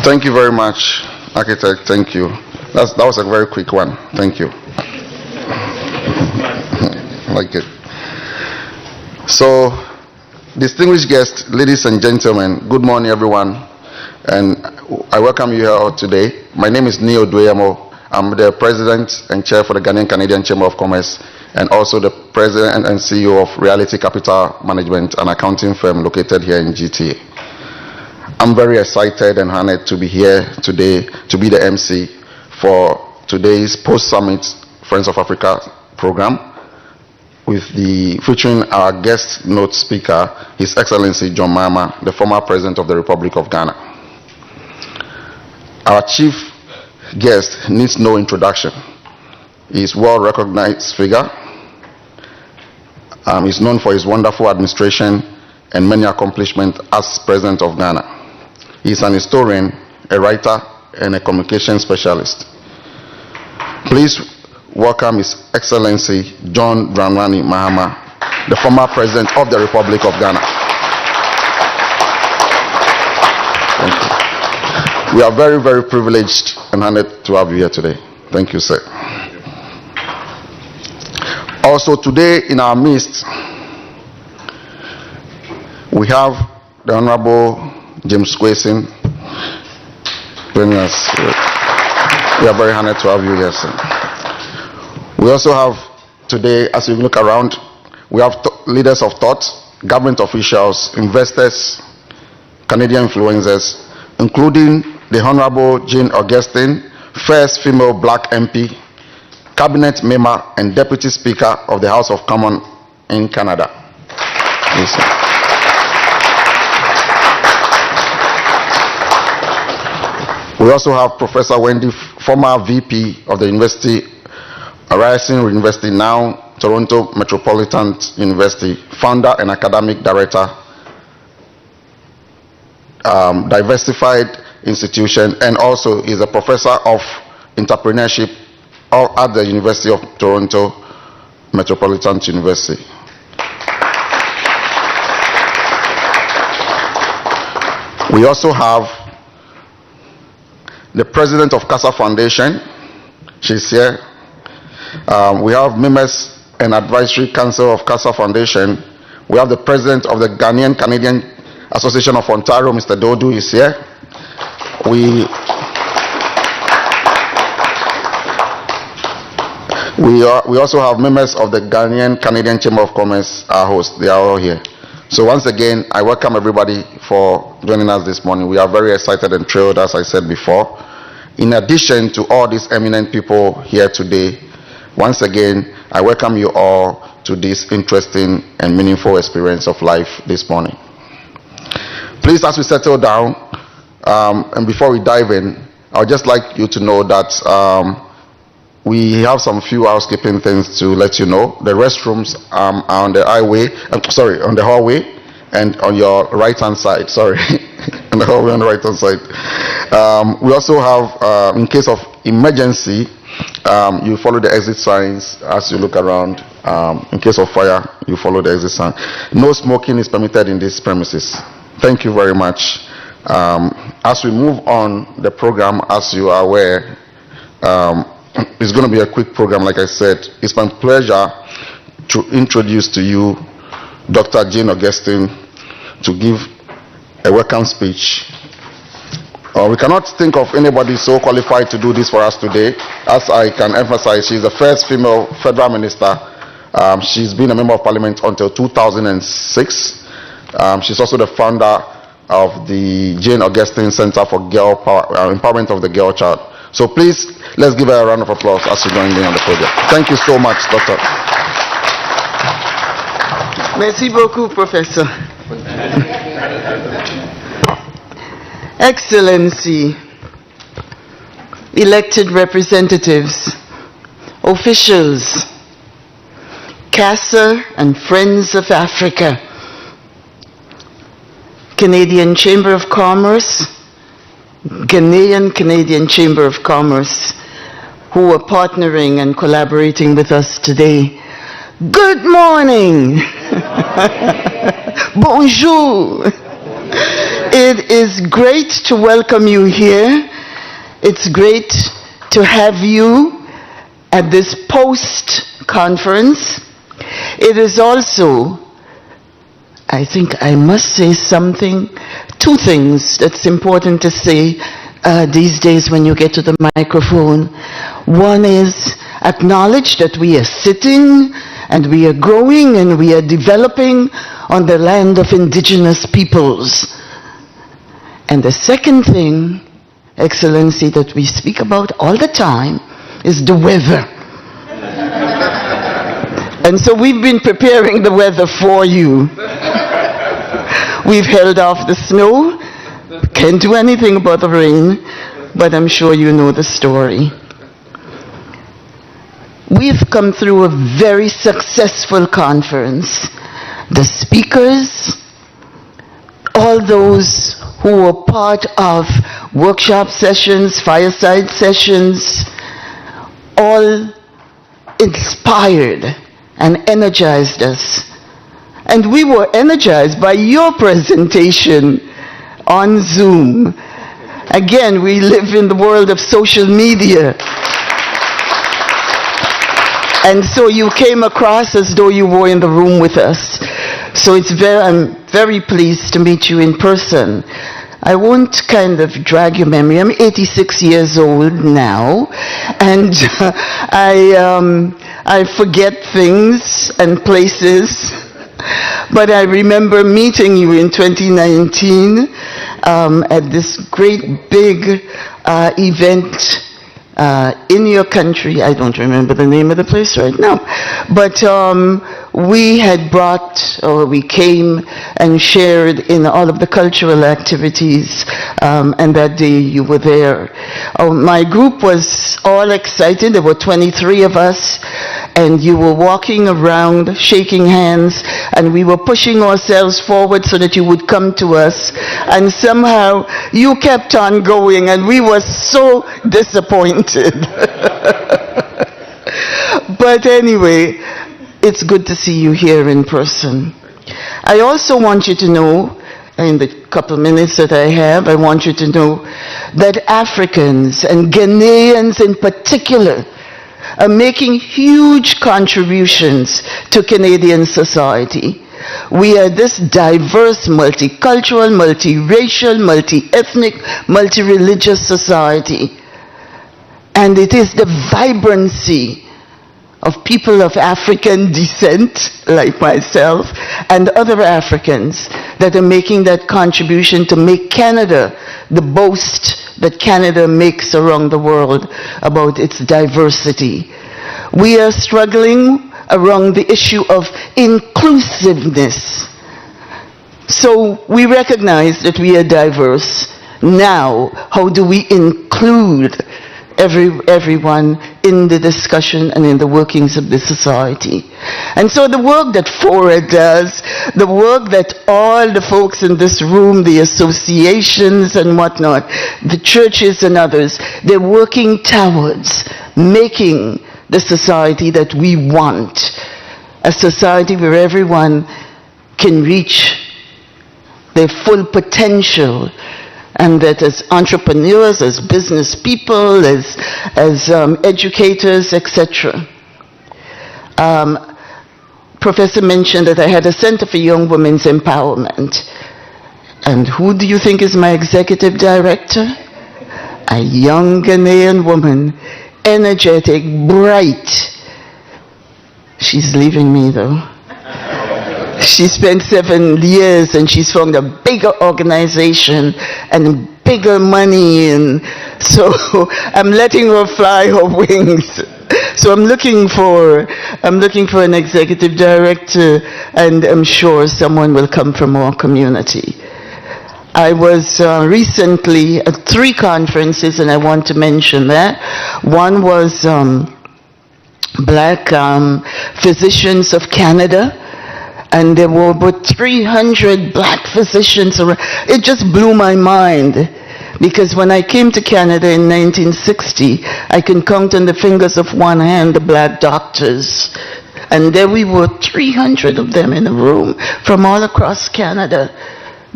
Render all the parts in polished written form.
Thank you very much, Architect. Thank you. That was a very quick one. Thank you. Like it. So, distinguished guests, ladies and gentlemen, good morning, everyone, and I welcome you here all today. My name is Neo Dweyamo. I'm the President and Chair for the Ghanaian Canadian Chamber of Commerce, and also the President and CEO of Reality Capital Management, an accounting firm located here in GTA. I'm very excited and honored to be here today to be the MC for today's post-summit Friends of Africa program, featuring our guest note speaker, His Excellency John Mahama, the former President of the Republic of Ghana. Our chief guest needs no introduction. He is a well-recognized figure. He's known for his wonderful administration and many accomplishments as President of Ghana. He's an historian, a writer, and a communication specialist. Please welcome His Excellency John Dramani Mahama, the former President of the Republic of Ghana. Thank you. We are very, very privileged and honored to have you here today. Thank you, sir. Also today in our midst, we have the Honorable James Kwesi joining us. We are very honored to have you here, sir. We also have today, as we look around, we have leaders of thought, government officials, investors, Canadian influencers, including the Honorable Jane Augustine, first female black MP, cabinet member and deputy speaker of the House of Commons in Canada. Yes, sir. We also have Professor Wendy, former VP of the University, Ryerson University, now Toronto Metropolitan University, founder and academic director, diversified institution, and also is a professor of entrepreneurship at the University of Toronto Metropolitan University. We also have the president of CASA Foundation. She's here. We have members and advisory council of CASA Foundation. We have the president of the Ghanaian Canadian Association of Ontario, Mr. Dodu, is here. We also have members of the Ghanaian Canadian Chamber of Commerce, our hosts. They are all here. So once again, I welcome everybody for joining us this morning. We are very excited and thrilled, as I said before. In addition to all these eminent people here today, once again, I welcome you all to this interesting and meaningful experience of life this morning. Please, as we settle down, and before we dive in, I would just like you to know that we have some few housekeeping things to let you know. The restrooms are on the on the hallway and on your right-hand side. Sorry, on the hallway on the right-hand side. We also have, in case of emergency, you follow the exit signs as you look around. In case of fire, you follow the exit sign. No smoking is permitted in these premises. Thank you very much. As we move on the program, as you are aware, it's going to be a quick program, like I said. It's my pleasure to introduce to you Dr. Jane Augustine to give a welcome speech. We cannot think of anybody so qualified to do this for us today. As I can emphasize, she's the first female federal minister. She's been a member of parliament until 2006. She's also the founder of the Jane Augustine Center for Girl Power, Empowerment of the Girl Child. So please, let's give her a round of applause as she joins me on the podium. Thank you so much, Doctor. Merci beaucoup, Professor. Excellency, elected representatives, officials, CASA and Friends of Africa, Canadian Chamber of Commerce, Ghanaian Canadian Chamber of Commerce, who are partnering and collaborating with us today. Good morning. Bonjour. It is great to welcome you here. It's great to have you at this post-conference. It is also, I think I must say two things that's important to say these days when you get to the microphone. One is acknowledge that we are sitting and we are growing and we are developing on the land of indigenous peoples. And the second thing, Excellency, that we speak about all the time is the weather. And so we've been preparing the weather for you. We've held off the snow, can't do anything about the rain, but I'm sure you know the story. We've come through a very successful conference. The speakers, all those who were part of workshop sessions, fireside sessions, all inspired and energized us. And we were energized by your presentation on Zoom. Again, we live in the world of social media. And so you came across as though you were in the room with us. So I'm very pleased to meet you in person. I won't kind of drag your memory. I'm 86 years old now, and I forget things and places. But I remember meeting you in 2019 at this great big event in your country. I don't remember the name of the place right now. But we had we came and shared in all of the cultural activities, and that day you were there. My group was all excited. There were 23 of us, and you were walking around, shaking hands, and we were pushing ourselves forward so that you would come to us. And somehow you kept on going, and we were so disappointed. But anyway, it's good to see you here in person. I also want you to know, in the couple minutes that I have, I want you to know that Africans and Ghanaians in particular are making huge contributions to Canadian society. We are this diverse, multicultural, multiracial, multi-ethnic, multi-religious society. And it is the vibrancy of people of African descent, like myself, and other Africans that are making that contribution to make Canada the boast that Canada makes around the world about its diversity. We are struggling around the issue of inclusiveness. So we recognize that we are diverse. Now, how do we include everyone in the discussion and in the workings of the society? And so the work that FORA does, the work that all the folks in this room, the associations and whatnot, the churches and others, they're working towards making the society that we want, a society where everyone can reach their full potential, and that as entrepreneurs, as business people, as educators, etc. Professor mentioned that I had a Center for Young Women's Empowerment. And who do you think is my executive director? A young Ghanaian woman, energetic, bright. She's leaving me though. She spent 7 years and she's found a bigger organization and bigger money, and so I'm letting her fly her wings. So I'm looking for an executive director, and I'm sure someone will come from our community. I was recently at 3 conferences, and I want to mention that. One was Black Physicians of Canada, and there were about 300 black physicians around. It just blew my mind, because when I came to Canada in 1960, I can count on the fingers of one hand the black doctors. And there we were, 300 of them in a room from all across Canada,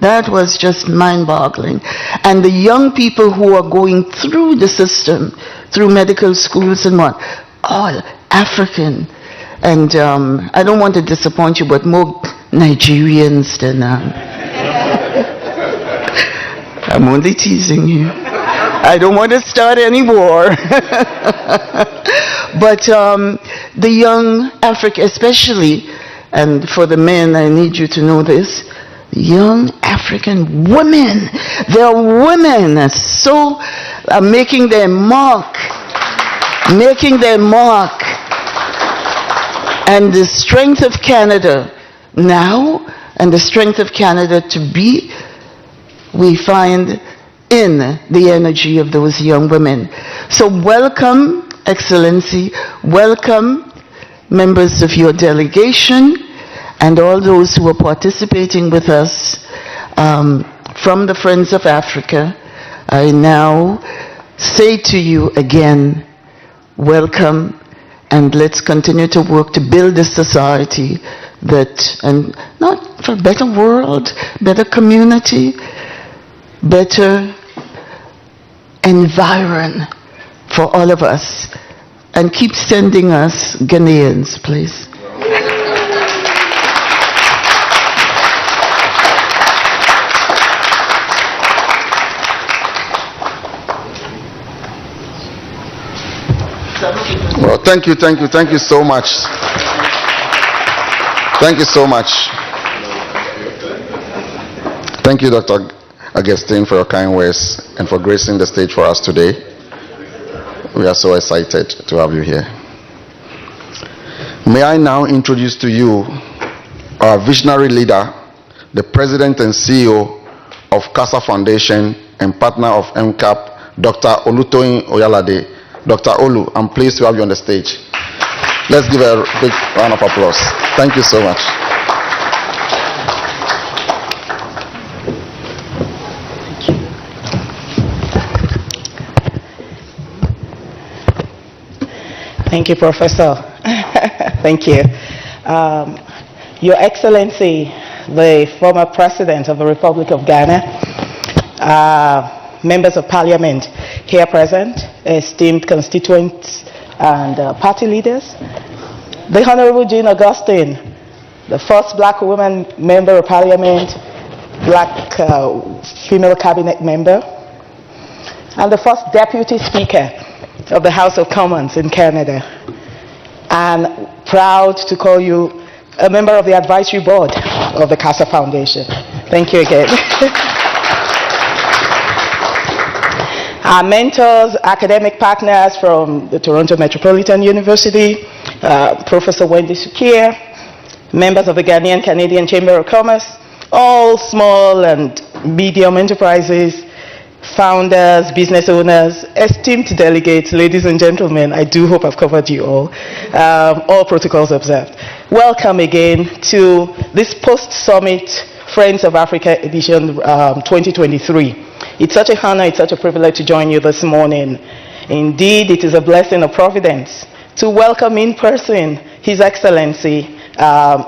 That was just mind-boggling. And the young people who are going through the system, through medical schools and what, all African. And I don't want to disappoint you, but more Nigerians than... I'm only teasing you. I don't want to start any war. But the young African, especially, and for the men, I need you to know this, young African women, they're women, so making their mark. And the strength of Canada now, and the strength of Canada to be, we find in the energy of those young women. So welcome, Excellency, welcome members of your delegation and all those who are participating with us from the Friends of Africa. I now say to you again, welcome, and let's continue to work to build a society that, and not for a better world, better community, better environ for all of us. And keep sending us Ghanaians, please. Well, thank you so much. Thank you so much. Thank you, Dr. Augustine, for your kind words and for gracing the stage for us today. We are so excited to have you here. May I now introduce to you our visionary leader, the President and CEO of CASA Foundation and partner of MCAP, Dr. Olutoyin Oyalade. Dr. Olu, I'm pleased to have you on the stage. Let's give a big round of applause. Thank you so much. Thank you, Professor. Thank you. Your Excellency, the former President of the Republic of Ghana, members of Parliament here present, esteemed constituents and party leaders, the Honorable Jean Augustine, the first black woman member of Parliament, black female cabinet member, and the first Deputy Speaker of the House of Commons in Canada, and proud to call you a member of the advisory board of the CASA Foundation. Thank you again. Our mentors, academic partners from the Toronto Metropolitan University, Professor Wendy Sukir, members of the Ghanaian Canadian Chamber of Commerce, all small and medium enterprises, founders, business owners, esteemed delegates, ladies and gentlemen, I do hope I've covered you all protocols observed. Welcome again to this post-summit Friends of Africa edition 2023. It's such a honor, it's such a privilege to join you this morning. Indeed, it is a blessing of providence to welcome in person His Excellency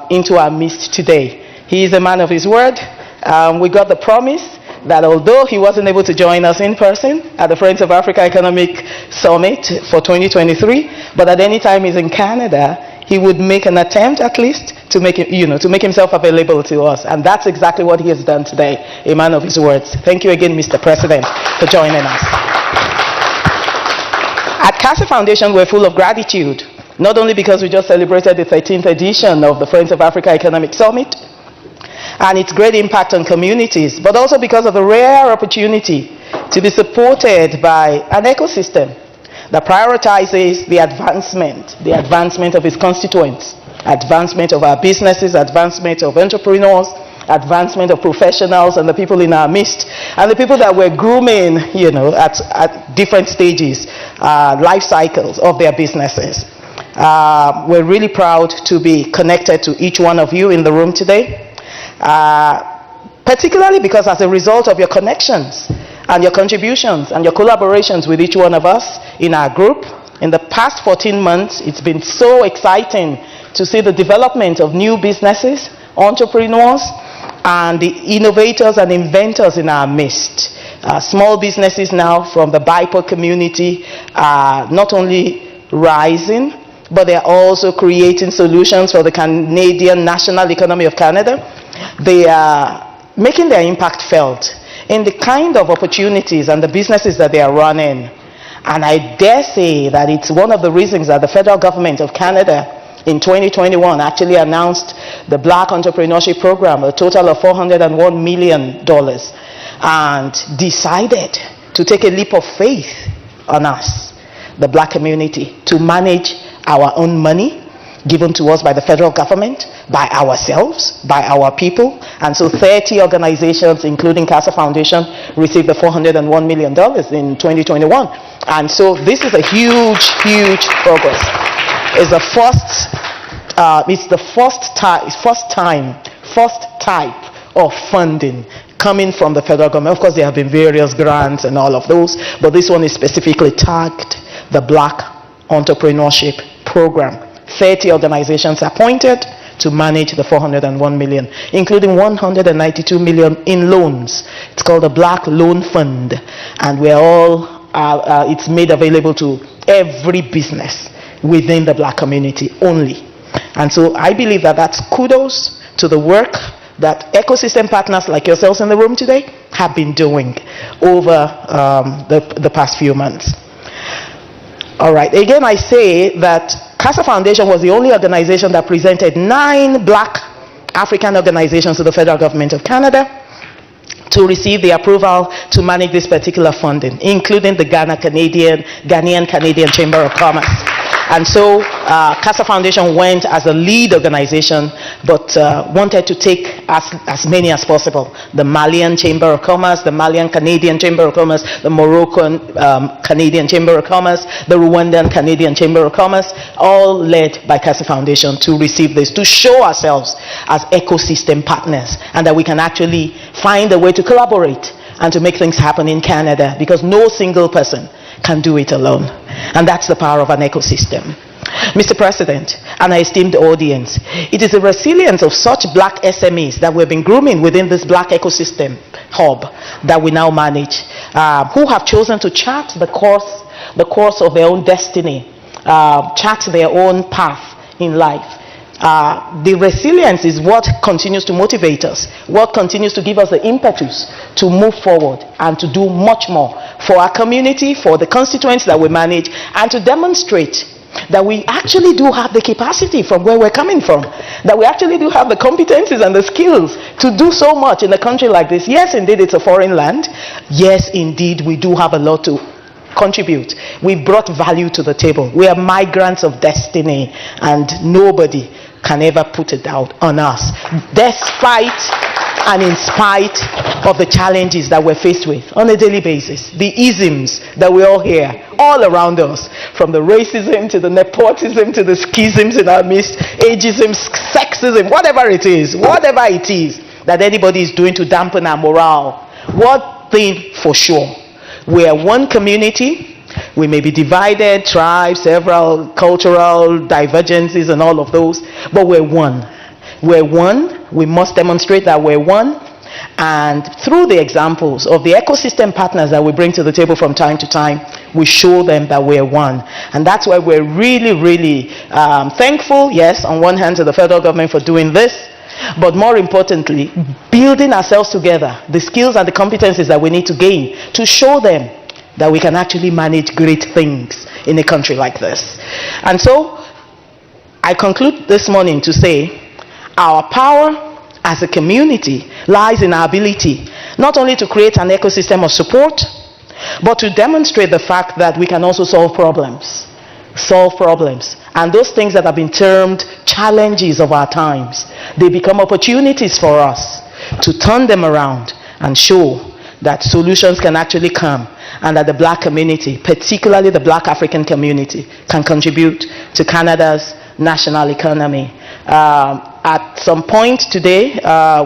into our midst today. He is a man of his word. We got the promise that although he wasn't able to join us in person at the Friends of Africa Economic Summit for 2023, but at any time he's in Canada, he would make an attempt at least to make himself available to us. And that's exactly what he has done today, a man of his words. Thank you again, Mr. President, for joining us. At CASA Foundation, we're full of gratitude, not only because we just celebrated the 13th edition of the Friends of Africa Economic Summit and its great impact on communities, but also because of the rare opportunity to be supported by an ecosystem that prioritizes the advancement of its constituents, advancement of our businesses, advancement of entrepreneurs, advancement of professionals and the people in our midst, and the people that we're grooming, at different stages, life cycles of their businesses. We're really proud to be connected to each one of you in the room today, particularly because as a result of your connections and your contributions and your collaborations with each one of us in our group, in the past 14 months, it's been so exciting to see the development of new businesses, entrepreneurs, and the innovators and inventors in our midst. Small businesses now from the BIPOC community are not only rising, but they're also creating solutions for the Canadian national economy of Canada. They are making their impact felt in the kind of opportunities and the businesses that they are running. And I dare say that it's one of the reasons that the federal government of Canada in 2021 actually announced the Black Entrepreneurship Program, a total of $401 million, and decided to take a leap of faith on us, the Black community, to manage our own money given to us by the federal government, by ourselves, by our people. And so 30 organizations, including CASA Foundation, received the $401 million in 2021. And so this is a huge, huge progress. It's the first type of funding coming from the federal government. Of course, there have been various grants and all of those, but this one is specifically tagged the Black Entrepreneurship Program. 30 organizations appointed to manage the $401 million, including $192 million in loans. It's called the Black Loan Fund, and it's made available to every business within the Black community only. And so I believe that that's kudos to the work that ecosystem partners like yourselves in the room today have been doing over the past few months. All right, again I say that CASA Foundation was the only organization that presented 9 Black African organizations to the federal government of Canada to receive the approval to manage this particular funding, including the Ghanaian Canadian Chamber of Commerce. And so CASA Foundation went as a lead organization, but wanted to take as many as possible. The Malian Chamber of Commerce, the Malian Canadian Chamber of Commerce, the Moroccan Canadian Chamber of Commerce, the Rwandan Canadian Chamber of Commerce, all led by CASA Foundation to receive this, to show ourselves as ecosystem partners, and that we can actually find a way to collaborate and to make things happen in Canada, because no single person can do it alone. And that's the power of an ecosystem. Mr. President, and our esteemed audience, it is the resilience of such Black SMEs that we've been grooming within this Black ecosystem hub that we now manage, who have chosen to chart the course of their own destiny, chart their own path in life. The resilience is what continues to motivate us, what continues to give us the impetus to move forward and to do much more for our community, for the constituents that we manage, and to demonstrate that we actually do have the capacity from where we're coming from, that we actually do have the competencies and the skills to do so much in a country like this. Yes, indeed, it's a foreign land. Yes, indeed, we do have a lot to contribute. We've brought value to the table. We are migrants of destiny, and nobody can ever put it out on us, despite and in spite of the challenges that we're faced with on a daily basis, the isms that we all hear all around us, from the racism to the nepotism to the schisms in our midst, ageism, sexism, whatever it is that anybody is doing to dampen our morale. One thing for sure, we are one community. We may be divided, tribes, several cultural divergences and all of those, but we're one. We're one. We must demonstrate that we're one. And through the examples of the ecosystem partners that we bring to the table from time to time, we show them that we're one. And that's why we're really, really thankful, yes, on one hand to the federal government for doing this, but more importantly, building ourselves together, the skills and the competencies that we need to gain to show them that we can actually manage great things in a country like this. And so I conclude this morning to say our power as a community lies in our ability not only to create an ecosystem of support, but to demonstrate the fact that we can also solve problems. And those things that have been termed challenges of our times, they become opportunities for us to turn them around and show that solutions can actually come, and that the Black community, particularly the Black African community, can contribute to Canada's national economy. At some point today,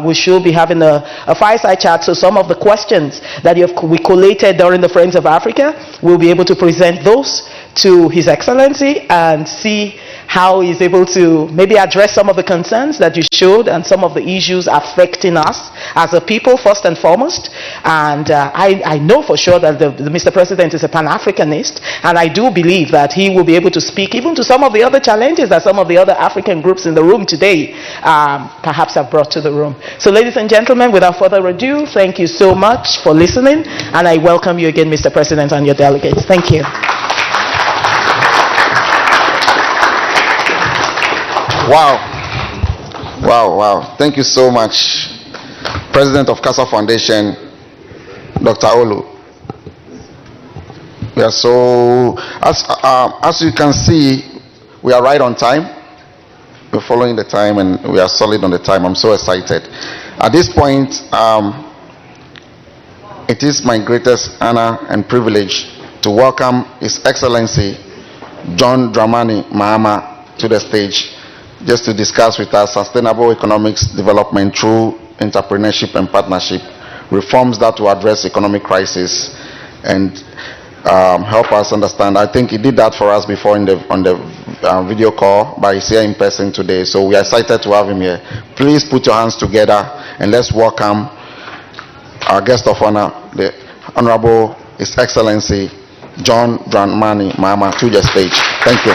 we should be having a fireside chat, so some of the questions that we collated during the Friends of Africa, we'll be able to present those to His Excellency and see how he's able to maybe address some of the concerns that you showed and some of the issues affecting us as a people first and foremost. And I know for sure that the Mr. President is a Pan-Africanist, and I do believe that he will be able to speak even to some of the other challenges that some of the other African groups in the room today perhaps have brought to the room. So ladies and gentlemen, without further ado, thank you so much for listening, and I welcome you again, Mr. President, and your delegates. Thank you. Wow. Wow, wow. Thank you so much, President of CASA Foundation, Dr. Olu. We are so, as you can see, we are right on time. We're following the time and we are solid on the time. I'm so excited. At this point, it is my greatest honor and privilege to welcome His Excellency John Dramani Mahama to the stage, just to discuss with us sustainable economics development through entrepreneurship and partnership, reforms that will address economic crisis and help us understand. I think he did that for us before on the video call, but he's here in person today. So we are excited to have him here. Please put your hands together and let's welcome our guest of honor, the Honorable His Excellency John Dramani Mahama, to the stage. Thank you.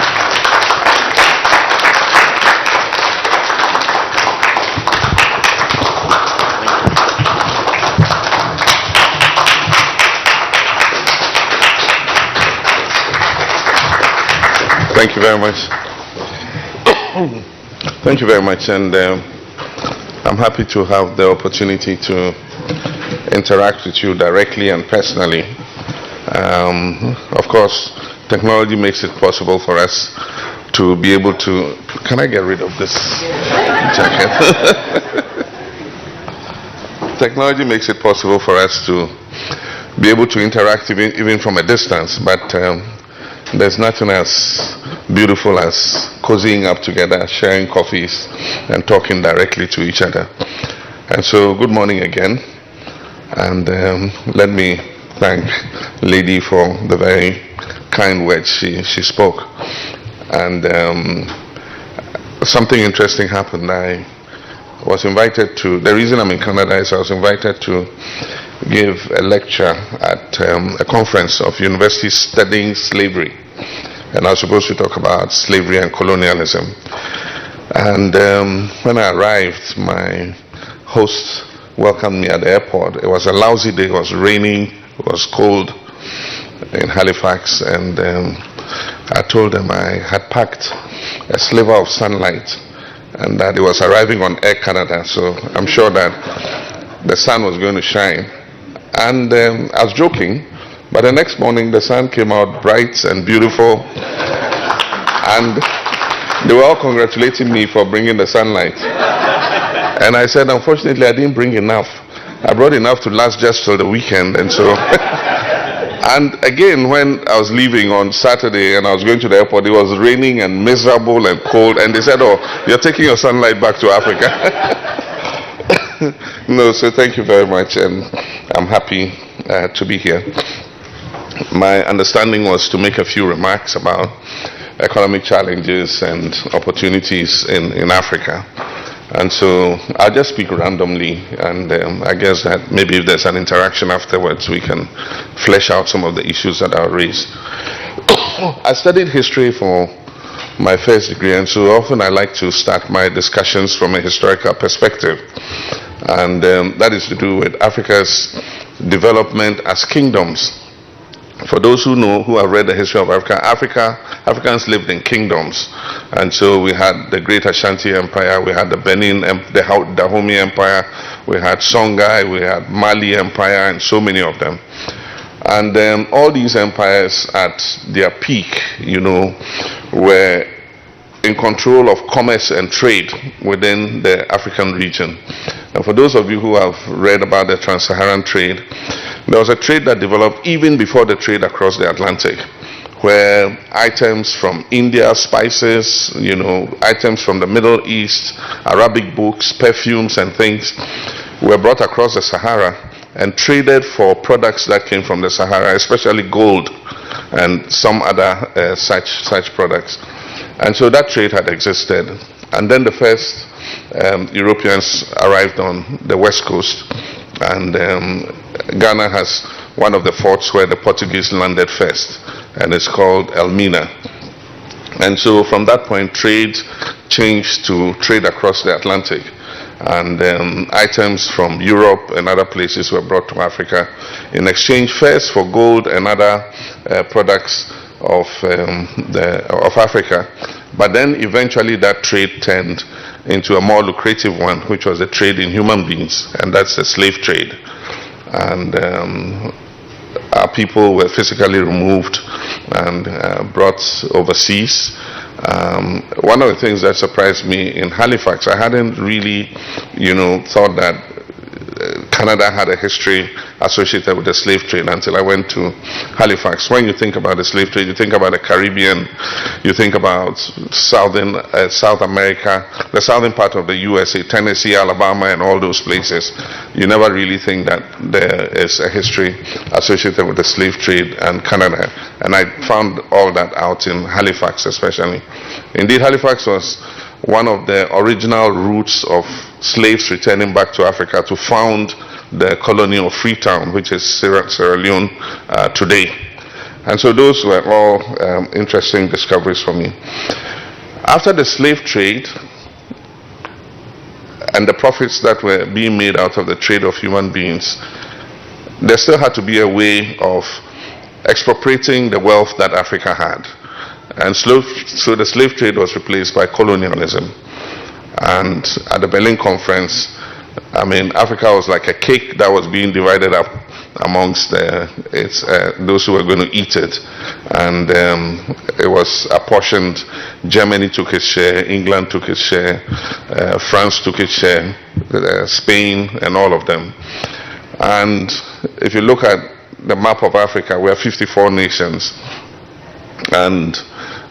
Thank you very much. Thank you very much, and I'm happy to have the opportunity to interact with you directly and personally. Of course, technology makes it possible for us to be able to... Can I get rid of this jacket? Technology makes it possible for us to be able to interact even from a distance, but there's nothing as beautiful as cozying up together, sharing coffees, and talking directly to each other. And so, good morning again. And let me thank Lady for the very kind words she spoke. And something interesting happened. I was invited to, the reason I'm in Canada is I was invited to give a lecture at a conference of universities studying slavery. And I was supposed to talk about slavery and colonialism. And when I arrived, my host welcomed me at the airport. It was a lousy day. It was raining. It was cold in Halifax. And I told them I had packed a sliver of sunlight and that it was arriving on Air Canada. So I'm sure that the sun was going to shine. And I was joking. But the next morning, the sun came out bright and beautiful, and they were all congratulating me for bringing the sunlight. And I said, unfortunately, I didn't bring enough. I brought enough to last just till the weekend, and so... And again, when I was leaving on Saturday and I was going to the airport, it was raining and miserable and cold, and they said, oh, you're taking your sunlight back to Africa. No, so thank you very much, and I'm happy to be here. My understanding was to make a few remarks about economic challenges and opportunities in Africa. And so I'll just speak randomly, and I guess that maybe if there's an interaction afterwards, we can flesh out some of the issues that are raised. I studied history for my first degree, and so often I like to start my discussions from a historical perspective. And that is to do with Africa's development as kingdoms. For those who know, who have read the history of Africa, Africans lived in kingdoms. And so we had the Great Ashanti Empire, we had the Benin, the Dahomey Empire, we had Songhai, we had Mali Empire, and so many of them. And all these empires at their peak, were in control of commerce and trade within the African region. And for those of you who have read about the trans-Saharan trade, there was a trade that developed even before the trade across the Atlantic, where items from India, spices, items from the Middle East, Arabic books, perfumes and things were brought across the Sahara and traded for products that came from the Sahara, especially gold and some other such products. And so that trade had existed. And then the first Europeans arrived on the west coast, and Ghana has one of the forts where the Portuguese landed first, and it's called Elmina. And so from that point, trade changed to trade across the Atlantic. And items from Europe and other places were brought to Africa in exchange first for gold and other products of Africa. But then eventually that trade turned into a more lucrative one, which was the trade in human beings, and that's the slave trade. And our people were physically removed and brought overseas. One of the things that surprised me in Halifax, I hadn't really, thought that Canada had a history associated with the slave trade until I went to Halifax. When you think about the slave trade, you think about the Caribbean, you think about South America, the southern part of the USA, Tennessee, Alabama, and all those places. You never really think that there is a history associated with the slave trade and Canada. And I found all that out in Halifax especially. Indeed, Halifax was one of the original routes of slaves returning back to Africa to found the colony of Freetown, which is Sierra Leone today. And so those were all interesting discoveries for me. After the slave trade and the profits that were being made out of the trade of human beings, there still had to be a way of expropriating the wealth that Africa had. And so the slave trade was replaced by colonialism. And at the Berlin Conference, Africa was like a cake that was being divided up amongst those who were going to eat it. And it was apportioned. Germany took its share, England took its share, France took its share, Spain, and all of them. And if you look at the map of Africa, we have 54 nations. And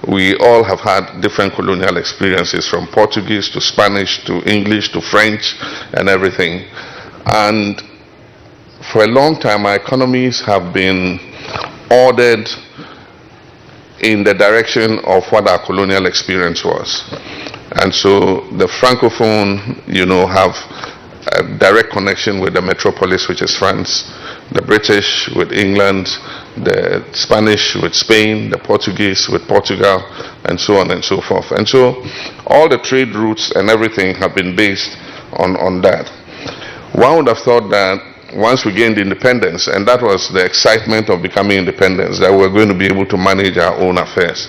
we all have had different colonial experiences, from Portuguese to Spanish to English to French and everything. And for a long time, our economies have been ordered in the direction of what our colonial experience was. And so the Francophone, have a direct connection with the metropolis, which is France, the British with England, the Spanish with Spain, the Portuguese with Portugal, and so on and so forth. And so all the trade routes and everything have been based on that. One would have thought that once we gained independence, and that was the excitement of becoming independent, that we're going to be able to manage our own affairs.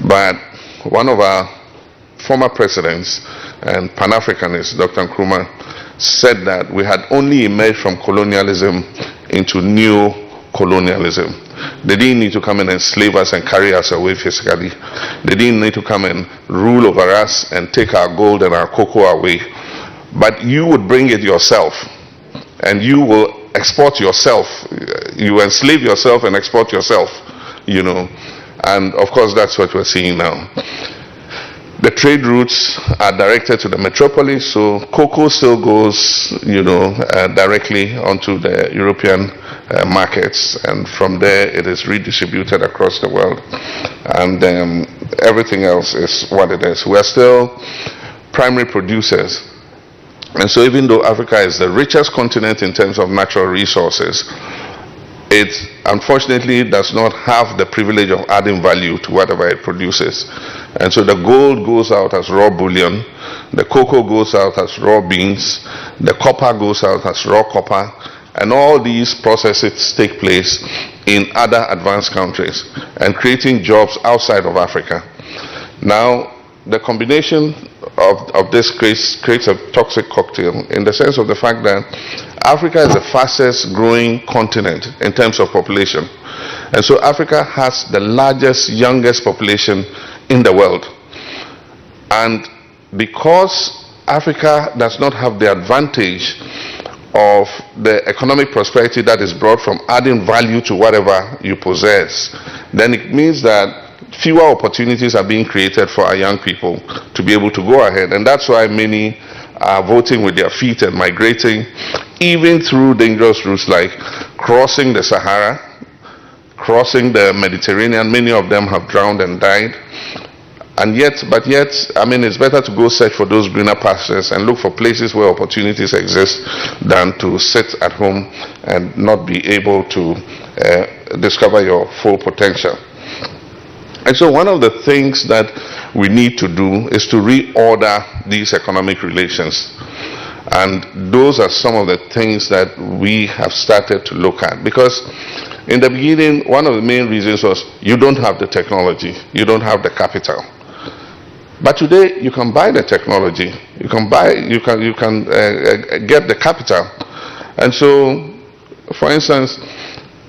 But one of our former presidents and Pan-Africanist, Dr. Nkrumah, said that we had only emerged from colonialism into new colonialism. They didn't need to come and enslave us and carry us away physically. They didn't need to come and rule over us and take our gold and our cocoa away. But you would bring it yourself, and you will export yourself. You enslave yourself and export yourself, And of course, that's what we're seeing now. The trade routes are directed to the metropolis, so cocoa still goes, directly onto the European markets, and from there it is redistributed across the world, and everything else is what it is. We're still primary producers, and so even though Africa is the richest continent in terms of natural resources, it unfortunately does not have the privilege of adding value to whatever it produces. And so the gold goes out as raw bullion, the cocoa goes out as raw beans, the copper goes out as raw copper, and all these processes take place in other advanced countries and creating jobs outside of Africa. Now, the combination of this creates a toxic cocktail, in the sense of the fact that Africa is the fastest growing continent in terms of population. And so Africa has the largest, youngest population in the world. And because Africa does not have the advantage of the economic prosperity that is brought from adding value to whatever you possess, then it means that fewer opportunities are being created for our young people to be able to go ahead. And that's why many are voting with their feet and migrating, even through dangerous routes like crossing the Sahara, crossing the Mediterranean. Many of them have drowned and died. And yet, I mean, it's better to go search for those greener pastures and look for places where opportunities exist than to sit at home and not be able to discover your full potential. And so one of the things that we need to do is to reorder these economic relations. And those are some of the things that we have started to look at. Because in the beginning, one of the main reasons was you don't have the technology, you don't have the capital. But today, you can buy the technology, you can get the capital. And so, for instance,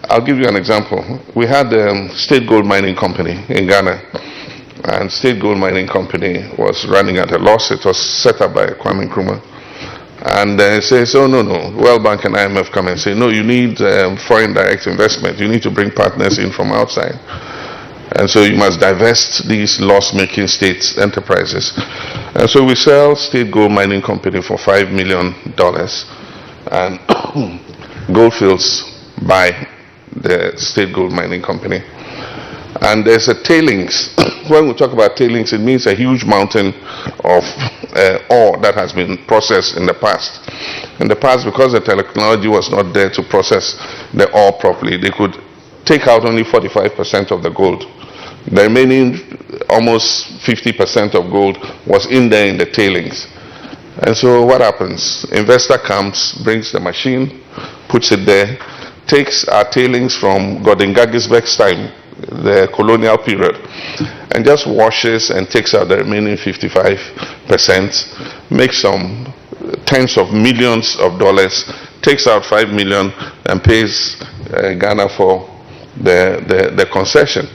I'll give you an example. We had the State Gold Mining Company in Ghana, and State Gold Mining Company was running at a loss. It was set up by Kwame Nkrumah. And they say, oh, no, World Bank and IMF come and say, no, you need foreign direct investment. You need to bring partners in from outside. And so you must divest these loss-making state enterprises. And so we sell State Gold Mining Company for $5 million, and Goldfields buy the State Gold Mining Company. And there's a tailings. When we talk about tailings, it means a huge mountain of ore that has been processed in the past. In the past, because the technology was not there to process the ore properly, they could take out only 45% of the gold. The remaining almost 50% of gold was in there in the tailings. And so what happens? Investor comes, brings the machine, puts it there, takes our tailings from Gordon Gaggisberg's time, the colonial period, and just washes and takes out the remaining 55%, makes some tens of millions of dollars, takes out $5 million and pays Ghana for the concession.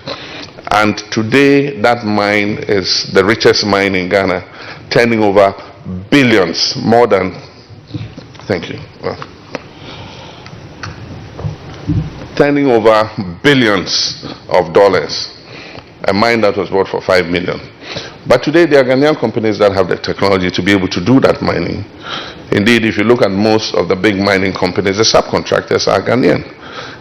And today that mine is the richest mine in Ghana, turning over billions, more than, thank you. Turning over billions of dollars, a mine that was bought for $5 million. But today there are Ghanaian companies that have the technology to be able to do that mining. Indeed, if you look at most of the big mining companies, the subcontractors are Ghanaian.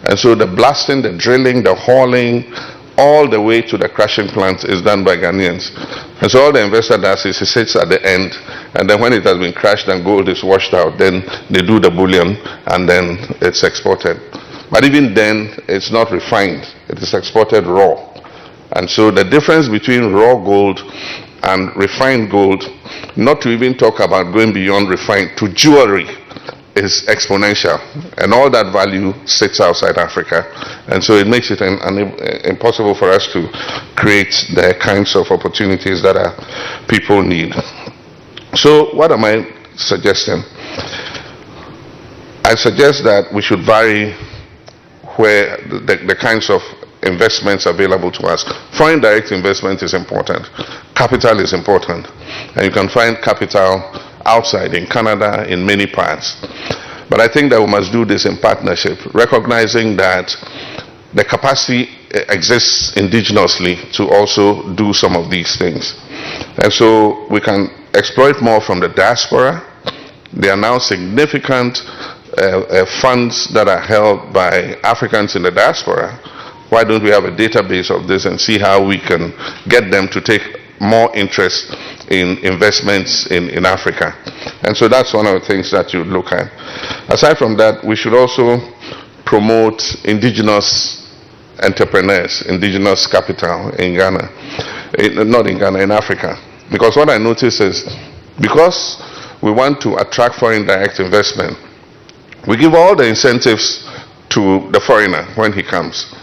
And so the blasting, the drilling, the hauling, all the way to the crushing plant is done by Ghanaians. And so all the investor does is he sits at the end, and then when it has been crushed and gold is washed out, then they do the bullion and then it's exported. But even then, it's not refined. It is exported raw. And so the difference between raw gold and refined gold, not to even talk about going beyond refined to jewelry, is exponential. And all that value sits outside Africa. And so it makes it impossible for us to create the kinds of opportunities that our people need. So what am I suggesting? I suggest that we should vary where the kinds of investments available to us. Foreign direct investment is important. Capital is important. And you can find capital outside, in Canada, in many parts. But I think that we must do this in partnership, recognizing that the capacity exists indigenously to also do some of these things. And so we can exploit more from the diaspora. There are now significant funds that are held by Africans in the diaspora. Why don't we have a database of this and see how we can get them to take more interest in investments in Africa? And so that's one of the things that you look at. Aside from that, we should also promote indigenous entrepreneurs, indigenous capital in Ghana, not in Ghana, in Africa. Because what I notice is, because we want to attract foreign direct investment, we give all the incentives to the foreigner when he comes.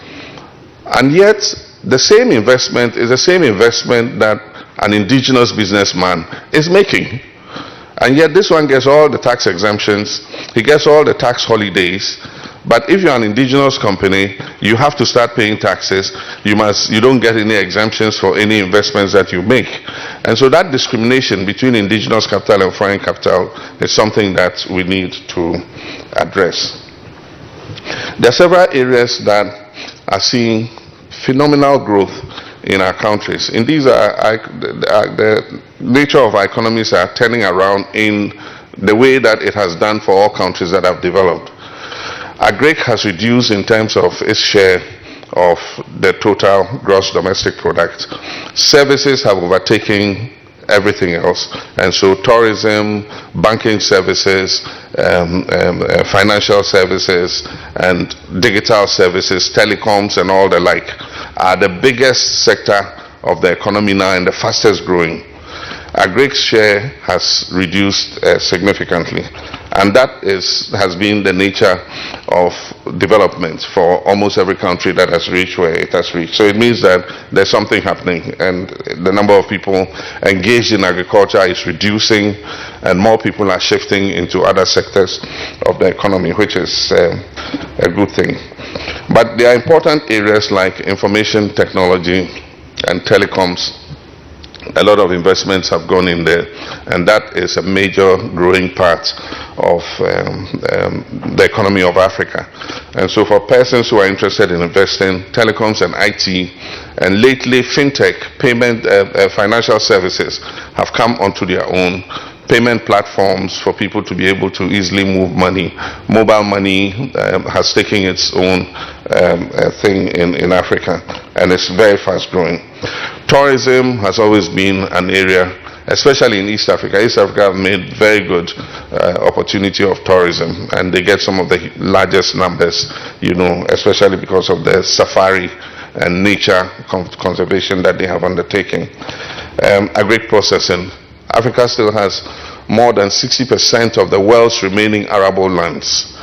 And yet, the same investment is the same investment that an indigenous businessman is making. And yet this one gets all the tax exemptions, he gets all the tax holidays. But if you're an indigenous company, you have to start paying taxes. You don't get any exemptions for any investments that you make. And so that discrimination between indigenous capital and foreign capital is something that we need to address. There are several areas that are seeing phenomenal growth in our countries. In these, the nature of our economies are turning around in the way that it has done for all countries that have developed. Agric has reduced in terms of its share of the total gross domestic product. Services have overtaken everything else, and so tourism, banking services, financial services, and digital services, telecoms, and all the like are the biggest sector of the economy now and the fastest growing. Agric's share has reduced significantly, and that has been the nature of development for almost every country that has reached where it has reached. So it means that there's something happening, and the number of people engaged in agriculture is reducing, and more people are shifting into other sectors of the economy, which is a good thing. But there are important areas like information technology and telecoms. A lot of investments have gone in there, and that is a major growing part of the economy of Africa. And so for persons who are interested in investing, telecoms and IT, and lately fintech, financial services have come onto their own. Payment platforms for people to be able to easily move money. Mobile money has taken its own thing in Africa, and it's very fast growing. Tourism has always been an area, especially in East Africa. East Africa have made very good opportunity of tourism, and they get some of the largest numbers, especially because of the safari and nature conservation that they have undertaken. Agri processing. Africa still has more than 60% of the world's remaining arable lands.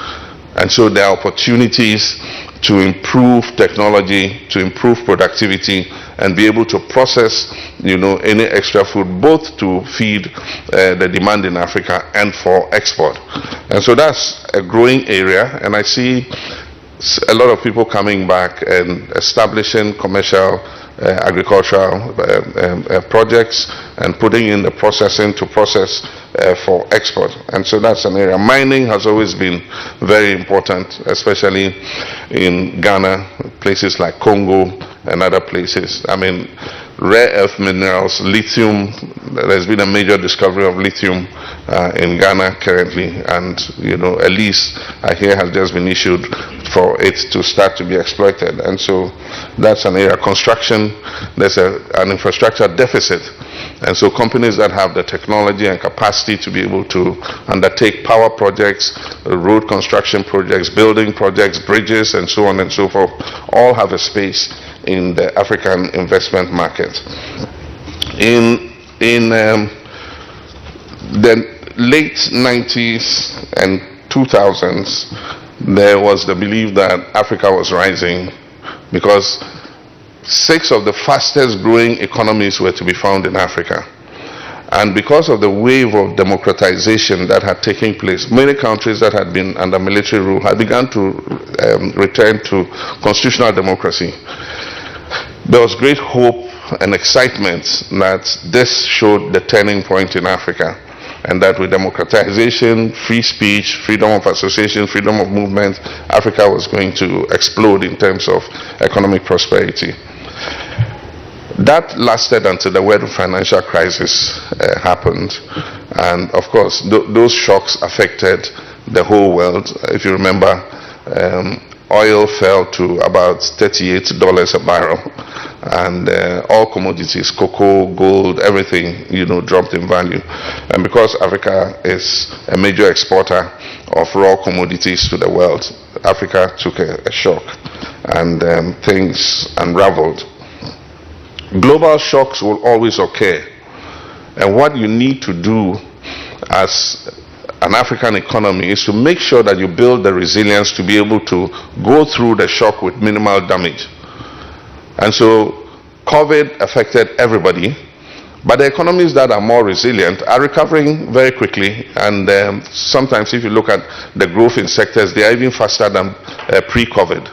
And so there are opportunities to improve technology, to improve productivity, and be able to process, any extra food, both to feed the demand in Africa and for export. And so that's a growing area, and I see a lot of people coming back and establishing commercial agricultural projects and putting in the processing to process for export. And so that's an area. Mining has always been very important, especially in Ghana, places like Congo and other places. I mean, rare earth minerals, lithium, there's been a major discovery of lithium in Ghana currently, and a lease I hear has just been issued for it to start to be exploited. And so that's an area. Construction, there's an infrastructure deficit, and so companies that have the technology and capacity to be able to undertake power projects, road construction projects, building projects, bridges, and so on and so forth, all have a space in the African investment market. In the late 90s and 2000s, there was the belief that Africa was rising because 6 of the fastest growing economies were to be found in Africa. And because of the wave of democratization that had taken place, many countries that had been under military rule had begun to return to constitutional democracy. There was great hope and excitement that this showed the turning point in Africa, and that with democratization, free speech, freedom of association, freedom of movement, Africa was going to explode in terms of economic prosperity. That lasted until the world financial crisis happened, and of course those shocks affected the whole world. If you remember, oil fell to about $38 a barrel, and all commodities, cocoa, gold, everything, dropped in value. And because Africa is a major exporter of raw commodities to the world, Africa took a shock, and things unraveled. Global shocks will always occur, and what you need to do as an African economy is to make sure that you build the resilience to be able to go through the shock with minimal damage. And so COVID affected everybody, but the economies that are more resilient are recovering very quickly, and sometimes if you look at the growth in sectors, they are even faster than pre-COVID.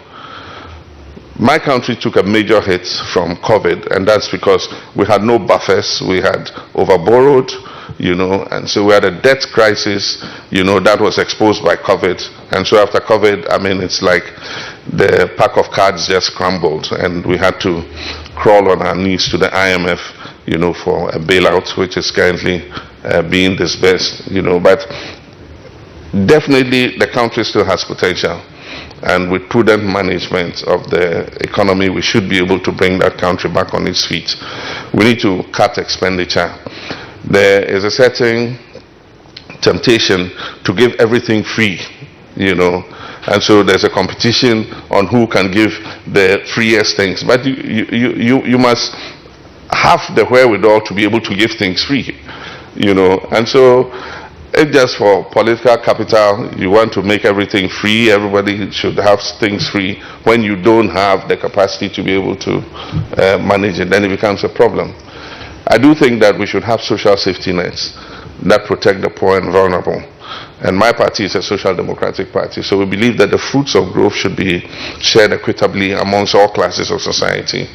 My country took a major hit from COVID, and that's because we had no buffers, we had overborrowed, and so we had a debt crisis, that was exposed by COVID. And so after COVID, it's like the pack of cards just crumbled, and we had to crawl on our knees to the IMF, for a bailout, which is currently being disbursed, but definitely the country still has potential. And with prudent management of the economy, we should be able to bring that country back on its feet. We need to cut expenditure. There is a certain temptation to give everything free, and so there's a competition on who can give the freest things. But you must have the wherewithal to be able to give things free, and so if just for political capital you want to make everything free, everybody should have things free, when you don't have the capacity to be able to manage it, then it becomes a problem. I do think that we should have social safety nets that protect the poor and vulnerable. And my party is a social democratic party, so we believe that the fruits of growth should be shared equitably amongst all classes of society.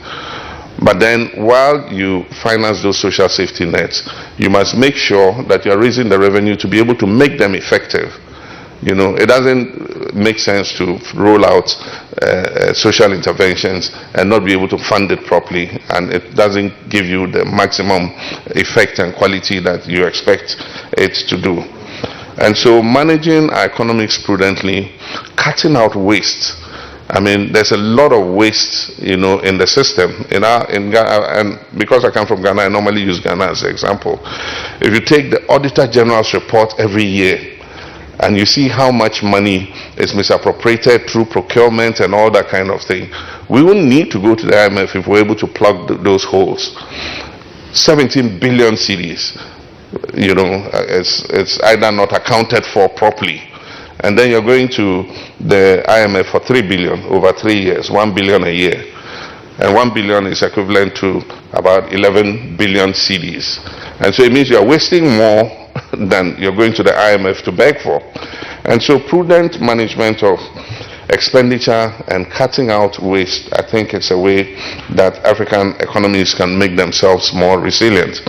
But then, while you finance those social safety nets, you must make sure that you are raising the revenue to be able to make them effective. It doesn't make sense to roll out social interventions and not be able to fund it properly, and it doesn't give you the maximum effect and quality that you expect it to do. And so, managing our economics prudently, cutting out waste. I mean, there's a lot of waste, in the system. In Ghana, and because I come from Ghana, I normally use Ghana as an example. If you take the Auditor General's report every year, and you see how much money is misappropriated through procurement and all that kind of thing, we wouldn't need to go to the IMF if we're able to plug those holes. 17 billion cedis, it's either not accounted for properly. And then you're going to the IMF for 3 billion over 3 years, 1 billion a year. And 1 billion is equivalent to about 11 billion cedis. And so it means you're wasting more than you're going to the IMF to beg for. And so prudent management of expenditure and cutting out waste, I think it's a way that African economies can make themselves more resilient.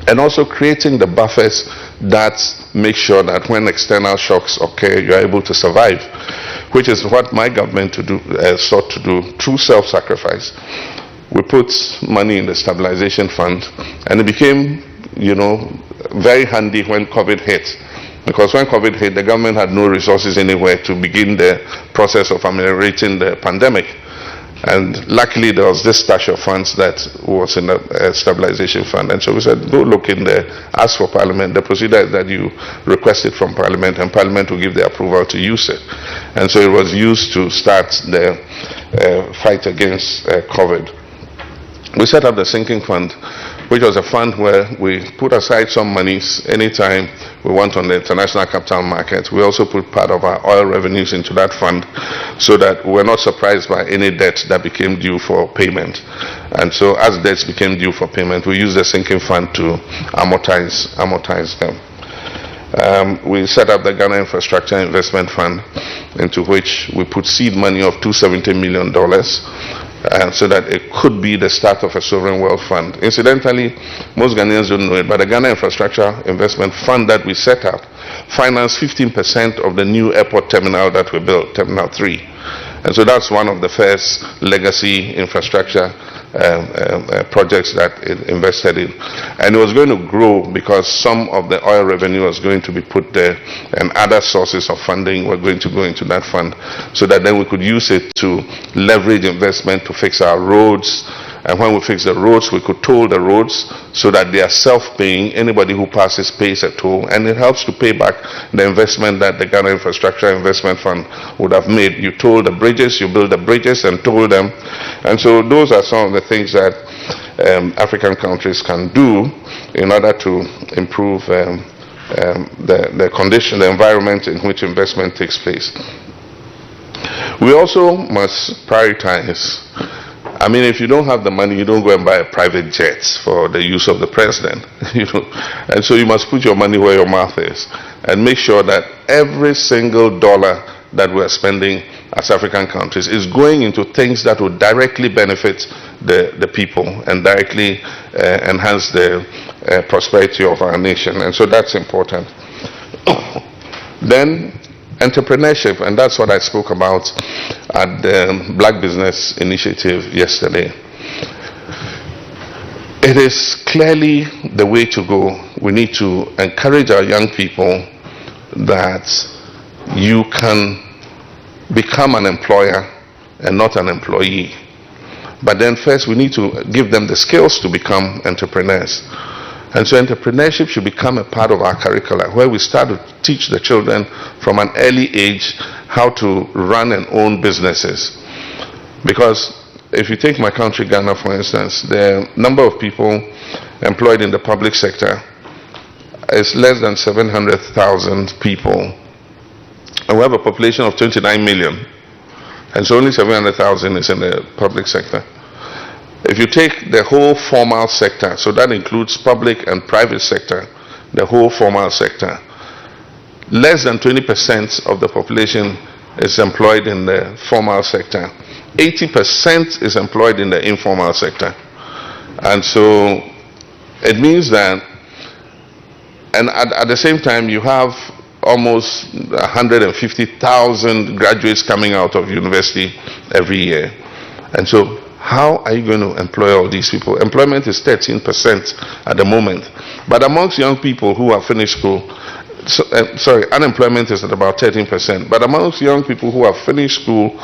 And also creating the buffers that make sure that when external shocks occur, you are able to survive, which is what my government sought to do through self-sacrifice. We put money in the stabilization fund, and it became, very handy when COVID hit. Because when COVID hit, the government had no resources anywhere to begin the process of ameliorating the pandemic. And luckily, there was this stash of funds that was in the stabilization fund. And so we said, go look in there, ask for Parliament. The procedure is that you request it from Parliament, and Parliament will give the approval to use it. And so it was used to start the fight against COVID. We set up the sinking fund, which was a fund where we put aside some monies anytime we went on the international capital market. We also put part of our oil revenues into that fund so that we're not surprised by any debt that became due for payment. And so as debts became due for payment, we used the sinking fund to amortize them. We set up the Ghana Infrastructure Investment Fund, into which we put seed money of $270 million, so that it could be the start of a sovereign wealth fund. Incidentally, most Ghanaians don't know it, but the Ghana Infrastructure Investment Fund that we set up financed 15% of the new airport terminal that we built, Terminal 3. And so that's one of the first legacy infrastructure projects that it invested in. And it was going to grow because some of the oil revenue was going to be put there, and other sources of funding were going to go into that fund, so that then we could use it to leverage investment to fix our roads. And when we fix the roads, we could toll the roads so that they are self-paying. Anybody who passes pays a toll, and it helps to pay back the investment that the Ghana Infrastructure Investment Fund would have made. You toll the bridges, you build the bridges and toll them. And so those are some of the things that African countries can do in order to improve the condition, the environment in which investment takes place. We also must prioritize. I mean, if you don't have the money, you don't go and buy a private jet for the use of the president, And so you must put your money where your mouth is, and make sure that every single dollar that we're spending as African countries is going into things that will directly benefit the people and directly enhance the prosperity of our nation. And so that's important. Then, entrepreneurship, and that's what I spoke about at the Black Business Initiative yesterday. It is clearly the way to go. We need to encourage our young people that you can become an employer and not an employee. But then first we need to give them the skills to become entrepreneurs. And so entrepreneurship should become a part of our curricula, where we start to teach the children from an early age how to run and own businesses. Because if you take my country, Ghana, for instance, the number of people employed in the public sector is less than 700,000 people. And we have a population of 29 million. And so only 700,000 is in the public sector. If you take the whole formal sector, so that includes public and private sector, the whole formal sector, less than 20% of the population is employed in the formal sector. 80% is employed in the informal sector. And so it means that, and at the same time, you have almost 150,000 graduates coming out of university every year. And so how are you going to employ all these people? Employment is 13% at the moment. But amongst young people who have finished school, unemployment is at about 13%. But amongst young people who have finished school,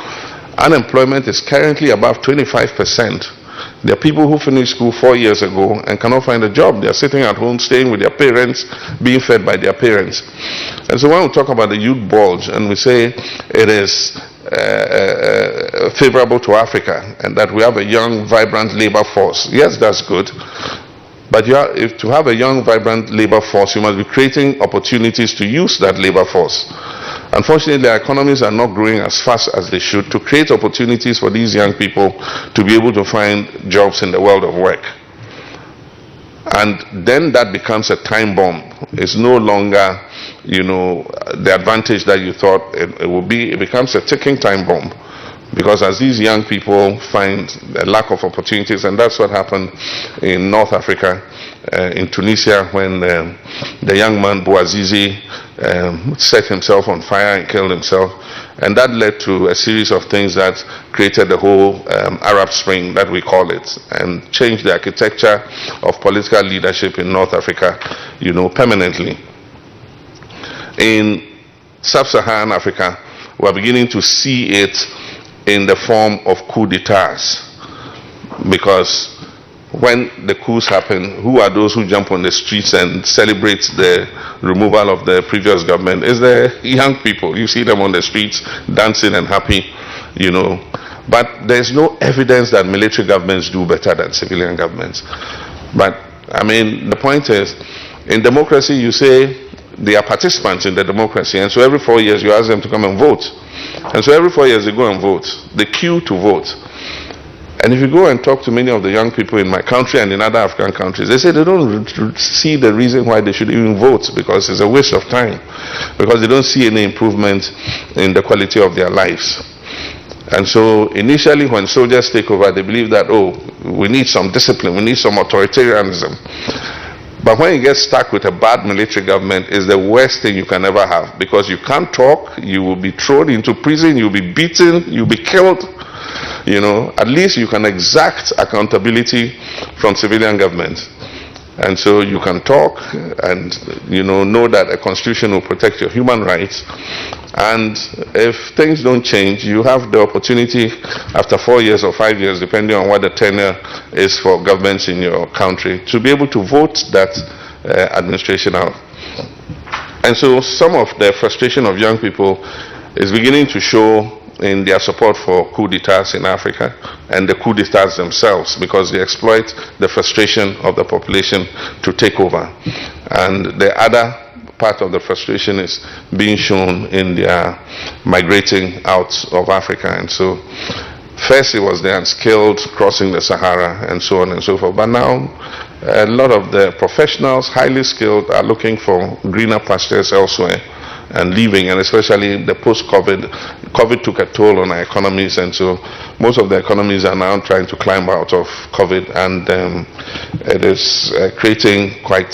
unemployment is currently above 25%. There are people who finished school 4 years ago and cannot find a job. They are sitting at home, staying with their parents, being fed by their parents. And so when we talk about the youth bulge and we say it is favorable to Africa and that we have a young, vibrant labor force, yes, that's good. But if to have a young, vibrant labor force, you must be creating opportunities to use that labor force. Unfortunately, our economies are not growing as fast as they should to create opportunities for these young people to be able to find jobs in the world of work. And then that becomes a time bomb. It's no longer, the advantage that you thought it would be. It becomes a ticking time bomb. Because as these young people find a lack of opportunities, and that's what happened in North Africa, in Tunisia, when the young man Bouazizi set himself on fire and killed himself. And that led to a series of things that created the whole Arab Spring, that we call it, and changed the architecture of political leadership in North Africa, permanently. In sub-Saharan Africa, we're beginning to see it in the form of coup d'etats, because when the coups happen, who are those who jump on the streets and celebrate the removal of the previous government? It's the young people. You see them on the streets dancing and happy, But there's no evidence that military governments do better than civilian governments. But the point is, in democracy, you say they are participants in the democracy, and so every 4 years you ask them to come and vote. And so every 4 years they go and vote. They queue to vote. And if you go and talk to many of the young people in my country and in other African countries, they say they don't see the reason why they should even vote, because it's a waste of time, because they don't see any improvement in the quality of their lives. And so initially when soldiers take over, they believe that, we need some discipline, we need some authoritarianism. But when you get stuck with a bad military government, it's the worst thing you can ever have, because you can't talk, you will be thrown into prison, you'll be beaten, you'll be killed. At least you can exact accountability from civilian governments. And so you can talk and know that a constitution will protect your human rights. And if things don't change, you have the opportunity after 4 years or 5 years, depending on what the tenure is for governments in your country, to be able to vote that administration out. And so some of the frustration of young people is beginning to show in their support for coup d'etats in Africa and the coup d'etats themselves, because they exploit the frustration of the population to take over. And the other part of the frustration is being shown in their migrating out of Africa. And so first it was the unskilled crossing the Sahara and so on and so forth. But now a lot of the professionals, highly skilled, are looking for greener pastures elsewhere and leaving, and especially the post-COVID. COVID took a toll on our economies, and so most of the economies are now trying to climb out of COVID, and it is creating quite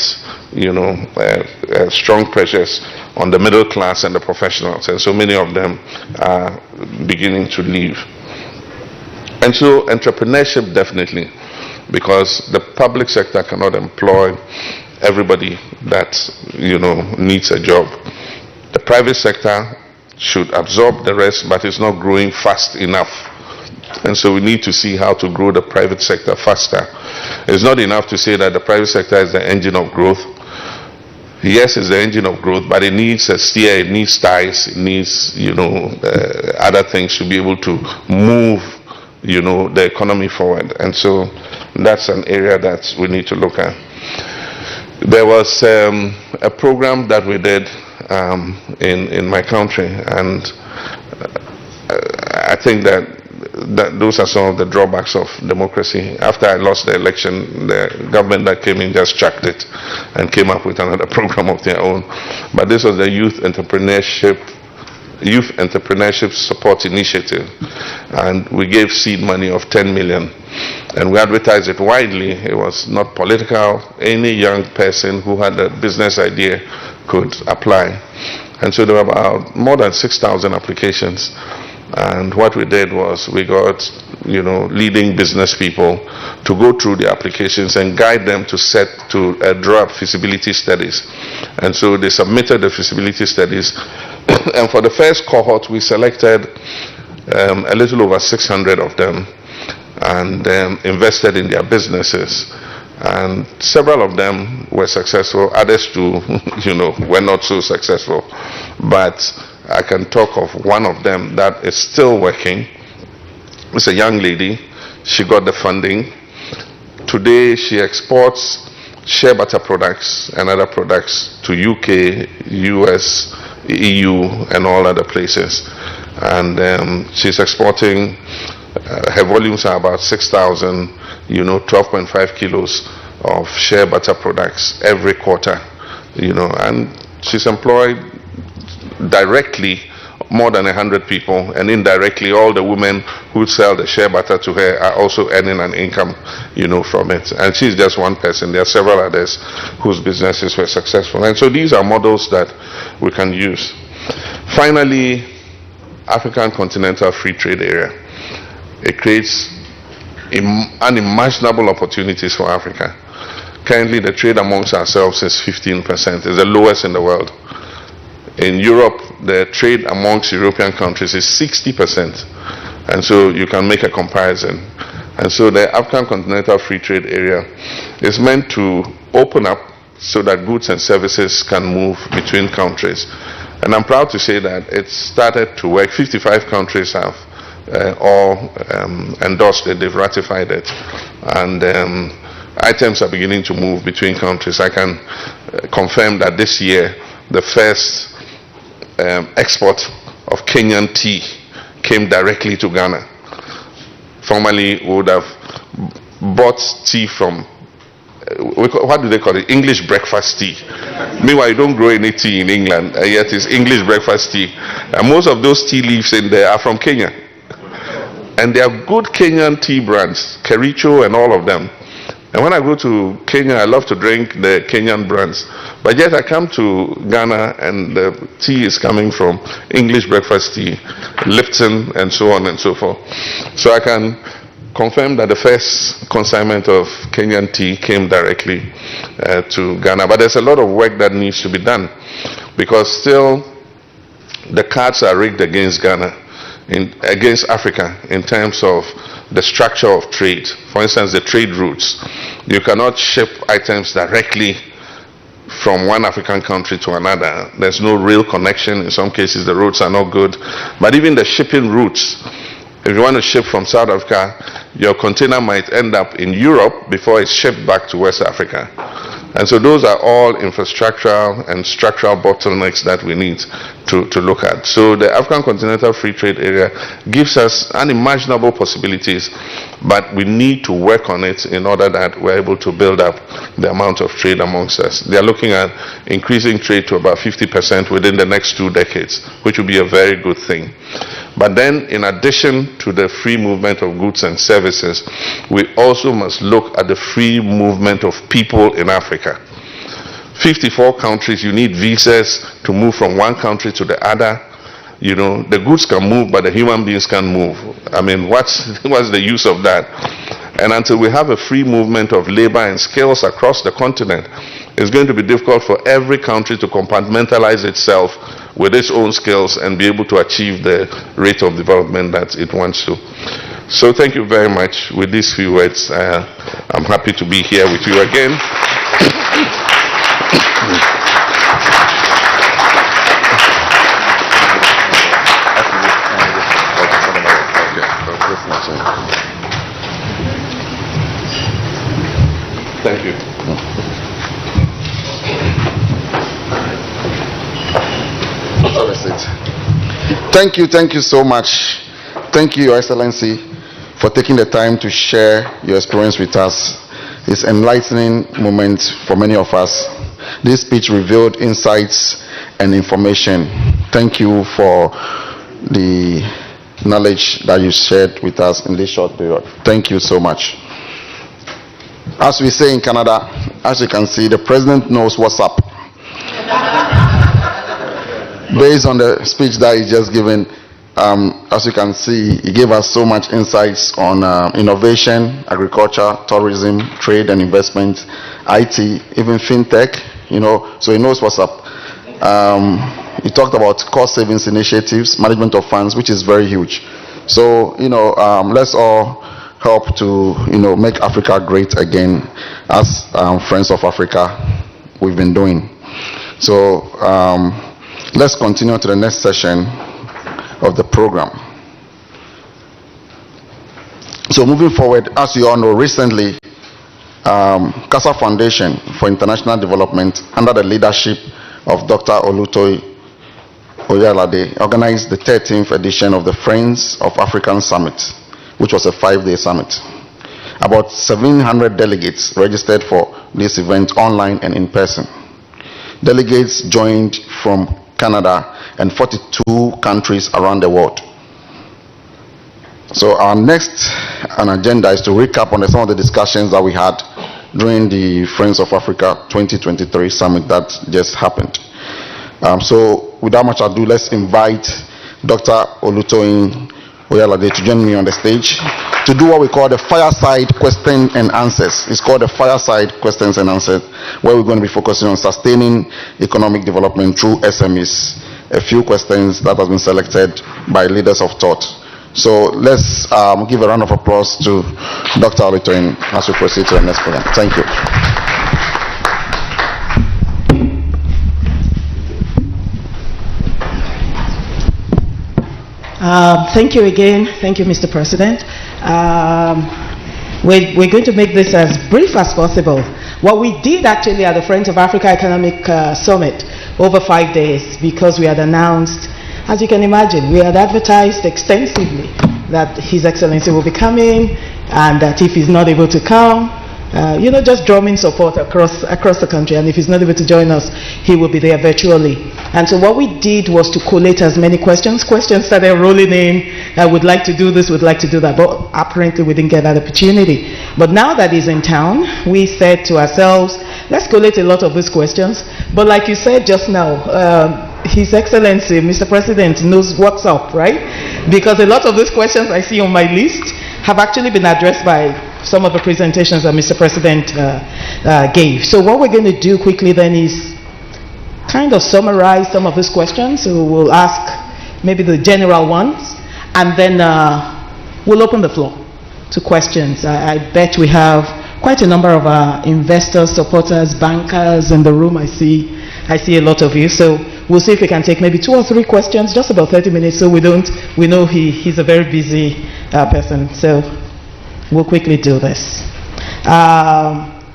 strong pressures on the middle class and the professionals, and so many of them are beginning to leave. And so entrepreneurship definitely because the public sector cannot employ everybody that needs a job. The private sector should absorb the rest, but it's not growing fast enough. And so we need to see how to grow the private sector faster. It's not enough to say that the private sector is the engine of growth. Yes, it's the engine of growth, but it needs a steer, it needs ties, it needs, other things to be able to move, the economy forward. And so that's an area that we need to look at. There was a program that we did in my country, and I think that those are some of the drawbacks of democracy. After I lost the election, the government that came in just chucked it and came up with another program of their own. But this was the Youth Entrepreneurship Support Initiative, and we gave seed money of 10 million, and we advertised it widely. It was not political. Any young person who had a business idea could apply, and so there were about more than 6,000 applications. And what we did was we got leading business people to go through the applications and guide them to draw up feasibility studies. And so they submitted the feasibility studies, and for the first cohort we selected a little over 600 of them and invested in their businesses. And several of them were successful, others too, were not so successful. But I can talk of one of them that is still working. It's a young lady. She got the funding. Today she exports shea butter products and other products to UK, US, EU, and all other places. And she's exporting, her volumes are about 6,000, 12.5 kilos of shea butter products every quarter, and she's employed directly more than 100 people, and indirectly all the women who sell the shea butter to her are also earning an income, from it. And she's just one person. There are several others whose businesses were successful. And so these are models that we can use. Finally, African Continental Free Trade Area. It creates unimaginable opportunities for Africa. Currently, the trade amongst ourselves is 15%. It's the lowest in the world. In Europe, the trade amongst European countries is 60%. And so you can make a comparison. And so the African Continental Free Trade Area is meant to open up so that goods and services can move between countries. And I'm proud to say that it started to work. 55 countries have all endorsed it, they've ratified it. And items are beginning to move between countries. I can confirm that this year, the first export of Kenyan tea came directly to Ghana. Formerly, we would have bought tea from, what do they call it? English breakfast tea. Meanwhile, you don't grow any tea in England, yet it's English breakfast tea. And most of those tea leaves in there are from Kenya. And they are good Kenyan tea brands, Kericho and all of them. And when I go to Kenya, I love to drink the Kenyan brands. But yet I come to Ghana and the tea is coming from English breakfast tea, Lipton, and so on and so forth. So I can confirm that the first consignment of Kenyan tea came directly to Ghana. But there's a lot of work that needs to be done, because still the cards are rigged against Ghana, against Africa, in terms of the structure of trade. For instance, the trade routes. You cannot ship items directly from one African country to another. There's no real connection. In some cases, the routes are not good. But even the shipping routes, if you want to ship from South Africa, your container might end up in Europe before it's shipped back to West Africa. And so those are all infrastructural and structural bottlenecks that we need to look at. So the African Continental Free Trade Area gives us unimaginable possibilities, but we need to work on it in order that we're able to build up the amount of trade amongst us. They're looking at increasing trade to about 50% within the next 2 decades, which will be a very good thing. But then, in addition to the free movement of goods and services, we also must look at the free movement of people in Africa. 54 countries, you need visas to move from one country to the other. The goods can move, but the human beings can't move. I mean, what's the use of that? And until we have a free movement of labor and skills across the continent, it's going to be difficult for every country to compartmentalize itself with its own skills and be able to achieve the rate of development that it wants to. So thank you very much. With these few words, I'm happy to be here with you again. Thank you. Thank you so much. Thank you, Your Excellency, for taking the time to share your experience with us. It's an enlightening moment for many of us. This speech revealed insights and information. Thank you for the knowledge that you shared with us in this short period. Thank you so much. As we say in Canada, as you can see, the president knows what's up. Based on the speech that he just given, as you can see, he gave us so much insights on innovation, agriculture, tourism, trade and investment, IT, even fintech, so he knows what's up. He talked about cost savings initiatives, management of funds, which is very huge. So, let's all help to, make Africa great again, as Friends of Africa we've been doing. So, let's continue to the next session of the program. So moving forward, as you all know, recently, CASA Foundation for International Development, under the leadership of Dr. Olutoyin Oyalade, organized the 13th edition of the Friends of African Summit, which was a 5-day summit. About 700 delegates registered for this event online and in person. Delegates joined from Canada and 42 countries around the world. So our next agenda is to recap on some of the discussions that we had during the Friends of Africa 2023 summit that just happened. So without much ado, let's invite Dr. Olutoyin Oyalade to join me on the stage to do what we call the fireside question and answers. It's called the fireside questions and answers, where we're going to be focusing on sustaining economic development through SMEs. A few questions that have been selected by leaders of thought. So let's give a round of applause to Dr. Olutoyin as we proceed to the next program. Thank you. Thank you again. Thank you, Mr. President. We're going to make this as brief as possible. What we did actually at the Friends of Africa Economic Summit over 5 days, because we had announced, as you can imagine, we had advertised extensively that His Excellency will be coming, and that if he's not able to come, just drumming support across the country, and if he's not able to join us, he will be there virtually. And so what we did was to collate as many questions started rolling in. I would like to do this, would like to do that, but apparently we didn't get that opportunity. But now that he's in town, we said to ourselves, let's collate a lot of these questions. But like you said just now, His Excellency, Mr. President, knows what's up, right? Because a lot of these questions I see on my list have actually been addressed by some of the presentations that Mr. President gave. So what we're going to do quickly then is kind of summarize some of these questions. So we'll ask maybe the general ones, and then we'll open the floor to questions. I bet we have quite a number of investors, supporters, bankers in the room. I see a lot of you. So we'll see if we can take maybe 2 or 3 questions, just about 30 minutes, so we know he's a very busy person. So we'll quickly do this.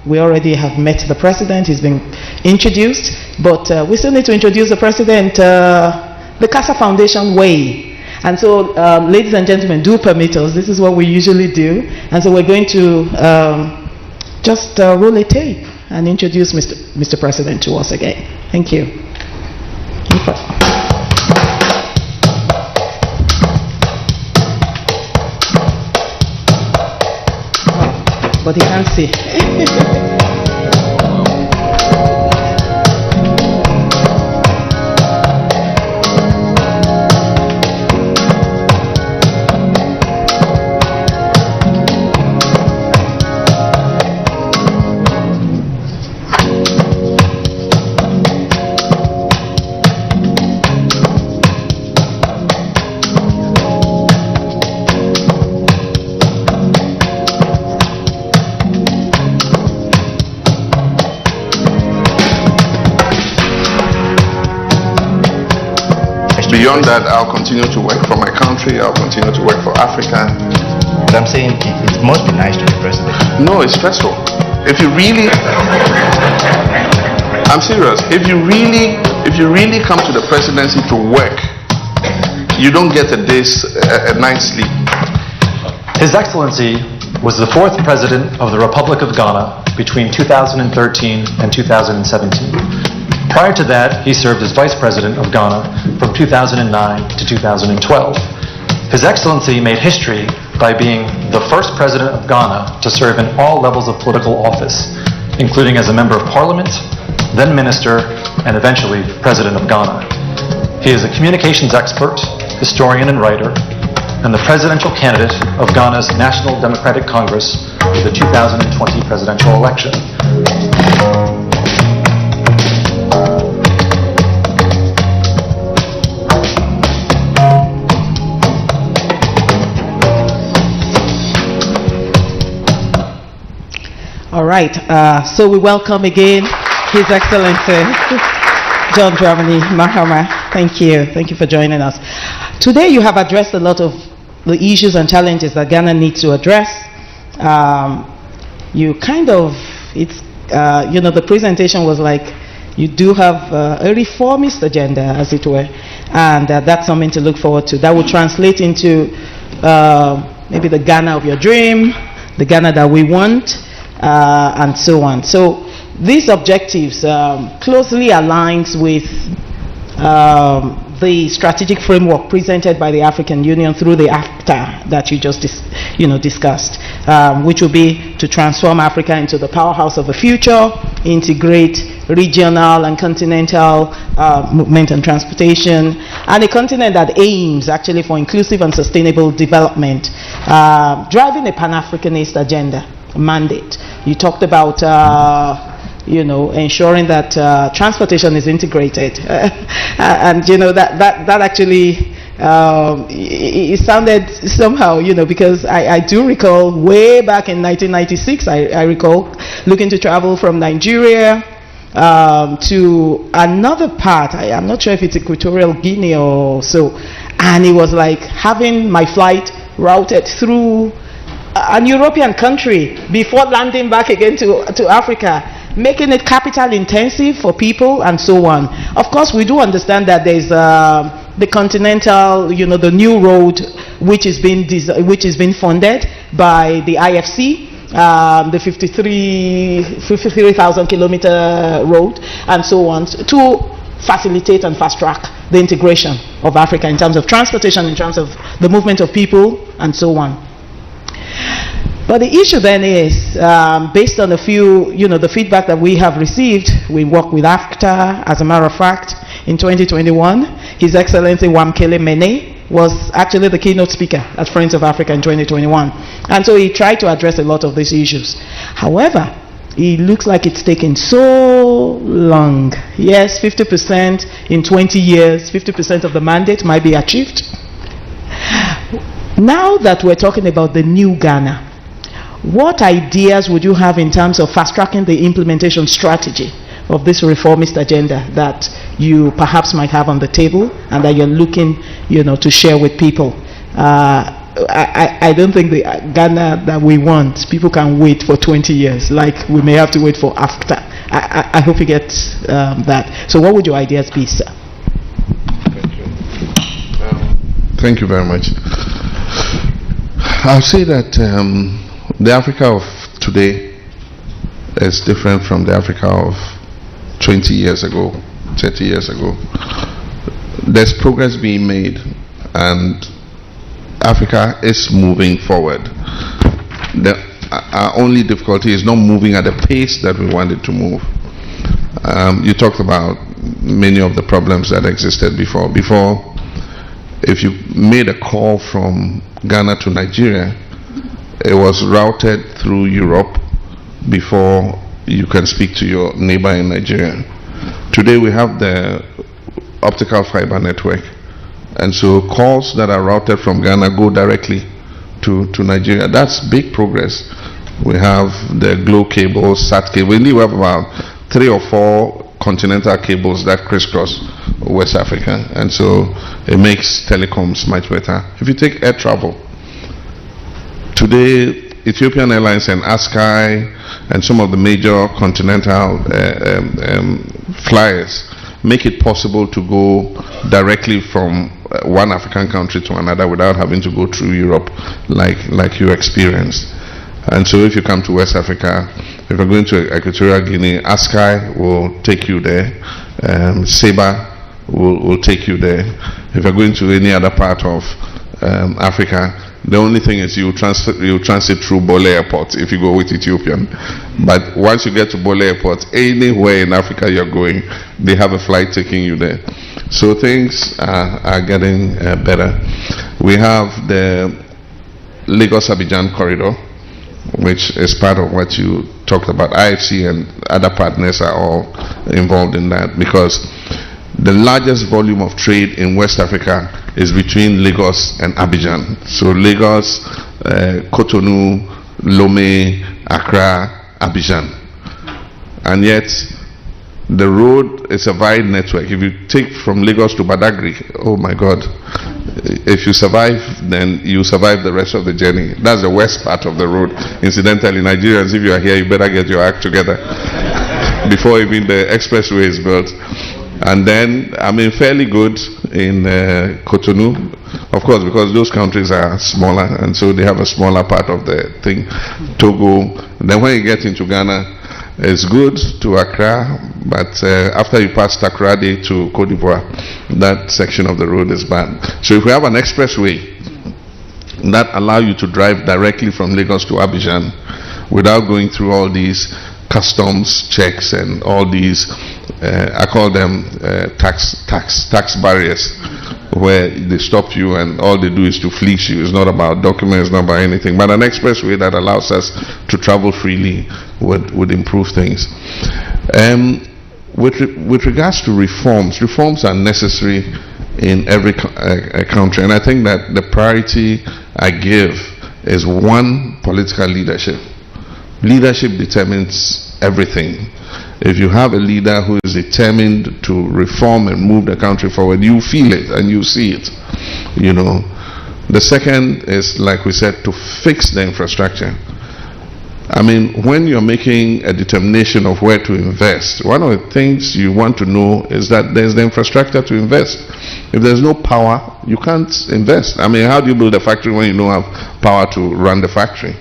We already have met the president. He's been introduced, but we still need to introduce the president, the CASA Foundation way. And so, ladies and gentlemen, do permit us. This is what we usually do. And so we're going to just roll a tape and introduce Mr. President to us again. Thank you. But he can't see. beyond that, I'll continue to work for my country. I'll continue to work for Africa. But I'm saying it must be nice to be president. No, it's stressful. If you really, I'm serious. If you really come to the presidency to work, you don't get a night's sleep. His Excellency was the 4th President of the Republic of Ghana between 2013 and 2017. Prior to that, he served as Vice President of Ghana from 2009 to 2012. His Excellency made history by being the first President of Ghana to serve in all levels of political office, including as a Member of Parliament, then Minister, and eventually President of Ghana. He is a communications expert, historian and writer, and the presidential candidate of Ghana's National Democratic Congress for the 2020 presidential election. All right, so we welcome again His Excellency John Dramani Mahama. Thank you for joining us. Today you have addressed a lot of the issues and challenges that Ghana needs to address. The presentation was like, you do have a reformist agenda, as it were, and that's something to look forward to. That will translate into maybe the Ghana of your dream, the Ghana that we want, and so on. So these objectives closely aligns with the strategic framework presented by the African Union through the AFTA that you just discussed, which will be to transform Africa into the powerhouse of the future, integrate regional and continental movement and transportation, and a continent that aims actually for inclusive and sustainable development, driving a Pan-Africanist agenda mandate. You talked about ensuring that transportation is integrated, and that actually it sounded somehow, because I do recall way back in 1996, I recall looking to travel from Nigeria to another part. I'm not sure if it's Equatorial Guinea or so, and it was like having my flight routed through an European country before landing back again to Africa, making it capital intensive for people and so on. Of course, we do understand that there's the continental, the new road which is being funded by the IFC, the 53,000 kilometer road and so on, to facilitate and fast track the integration of Africa in terms of transportation, in terms of the movement of people and so on. But the issue then is, based on a few, the feedback that we have received, we work with AFTA. As a matter of fact, in 2021, His Excellency Wamkele Mene was actually the keynote speaker at Friends of Africa in 2021. And so he tried to address a lot of these issues. However, it looks like it's taken so long. Yes, 50% in 20 years, 50% of the mandate might be achieved. Now that we're talking about the new Ghana, what ideas would you have in terms of fast-tracking the implementation strategy of this reformist agenda that you perhaps might have on the table and that you're looking, to share with people? I don't think the Ghana that we want, people can wait for 20 years, like we may have to wait for AFTA. I hope you get that. So what would your ideas be, sir? Thank you very much. I'll say that the Africa of today is different from the Africa of 20 years ago, 30 years ago. There's progress being made, and Africa is moving forward. Our only difficulty is not moving at the pace that we wanted to move. You talked about many of the problems that existed before. Before, if you made a call from Ghana to Nigeria, it was routed through Europe before you can speak to your neighbor in Nigeria. Today we have the optical fiber network, and so calls that are routed from Ghana go directly to Nigeria. That's big progress. We have the Glow cables, SAT cable. We have about 3 or 4 continental cables that crisscross West Africa, and so it makes telecoms much better. If you take air travel, today Ethiopian Airlines and Askai and some of the major continental flyers make it possible to go directly from one African country to another without having to go through Europe like you experienced. And so if you come to West Africa, if you're going to Equatorial Guinea, Askai will take you there, Seba will take you there. If you're going to any other part of Africa, the only thing is you transit through Bole Airport if you go with Ethiopian. But once you get to Bole Airport, anywhere in Africa you're going, they have a flight taking you there. So things are getting better. We have the Lagos-Abidjan corridor, which is part of what you talked about. IFC and other partners are all involved in that, because the largest volume of trade in West Africa is between Lagos and Abidjan. So Lagos, Cotonou, Lomé, Accra, Abidjan. And yet the road is a wide network. If you take from Lagos to Badagry, oh my God, if you survive, then you survive the rest of the journey. That's the west part of the road. Incidentally, Nigerians, if you are here, you better get your act together before even the expressway is built. And then, I mean, fairly good in Cotonou, of course, because those countries are smaller, and so they have a smaller part of the thing. Togo. Then when you get into Ghana, it's good to Accra, but after you pass Takoradi to Cote d'Ivoire, that section of the road is bad. So if we have an expressway that allow you to drive directly from Lagos to Abidjan without going through all these customs checks and all these I call them tax barriers, where they stop you and all they do is to fleece you. It's not about documents, not about anything, but an expressway that allows us to travel freely would improve things. With regards to reforms are necessary in every country, and I think that the priority I give is one, political leadership. Leadership determines everything. If you have a leader who is determined to reform and move the country forward, you feel it and you see it. You know. The second is, like we said, to fix the infrastructure. I mean, when you're making a determination of where to invest, one of the things you want to know is that there's the infrastructure to invest. If there's no power, you can't invest. I mean, how do you build a factory when you don't have power to run the factory?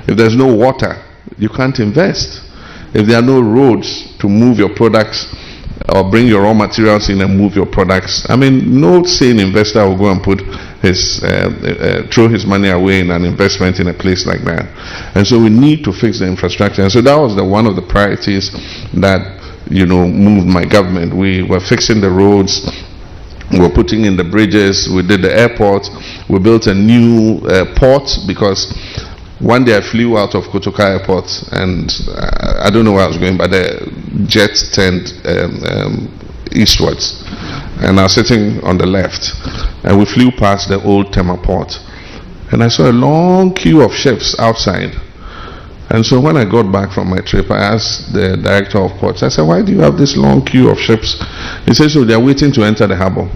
If there's no water, you can't invest. If there are no roads to move your products or bring your raw materials in and move your products, I mean, no sane investor will go and put throw his money away in an investment in a place like that. And so we need to fix the infrastructure. And so that was one of the priorities that, you know, moved my government. We were fixing the roads, we were putting in the bridges, we did the airport, we built a new port, because one day I flew out of Kotoka Airport and I don't know where I was going, but the jet turned eastwards. And I was sitting on the left. And we flew past the old Tema port. And I saw a long queue of ships outside. And so when I got back from my trip, I asked the director of ports, I said, why do you have this long queue of ships? He said, so they're waiting to enter the harbor.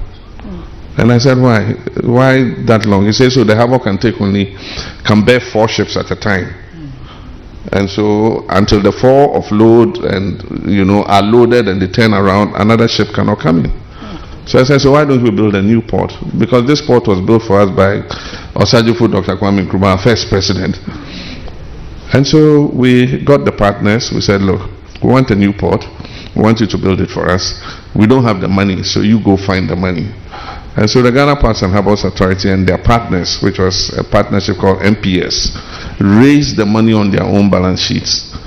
And I said, why? Why that long? He said, so the harbor can bear 4 ships at a time. And so until the 4 offload and, you know, are loaded and they turn around, another ship cannot come in. So I said, so why don't we build a new port? Because this port was built for us by Osagyefo Dr. Kwame Nkrumah, our first president. And so we got the partners. We said, look, we want a new port. We want you to build it for us. We don't have the money, so you go find the money. And so the Ghana Ports and Harbours Authority and their partners, which was a partnership called MPS, raised the money on their own balance sheets,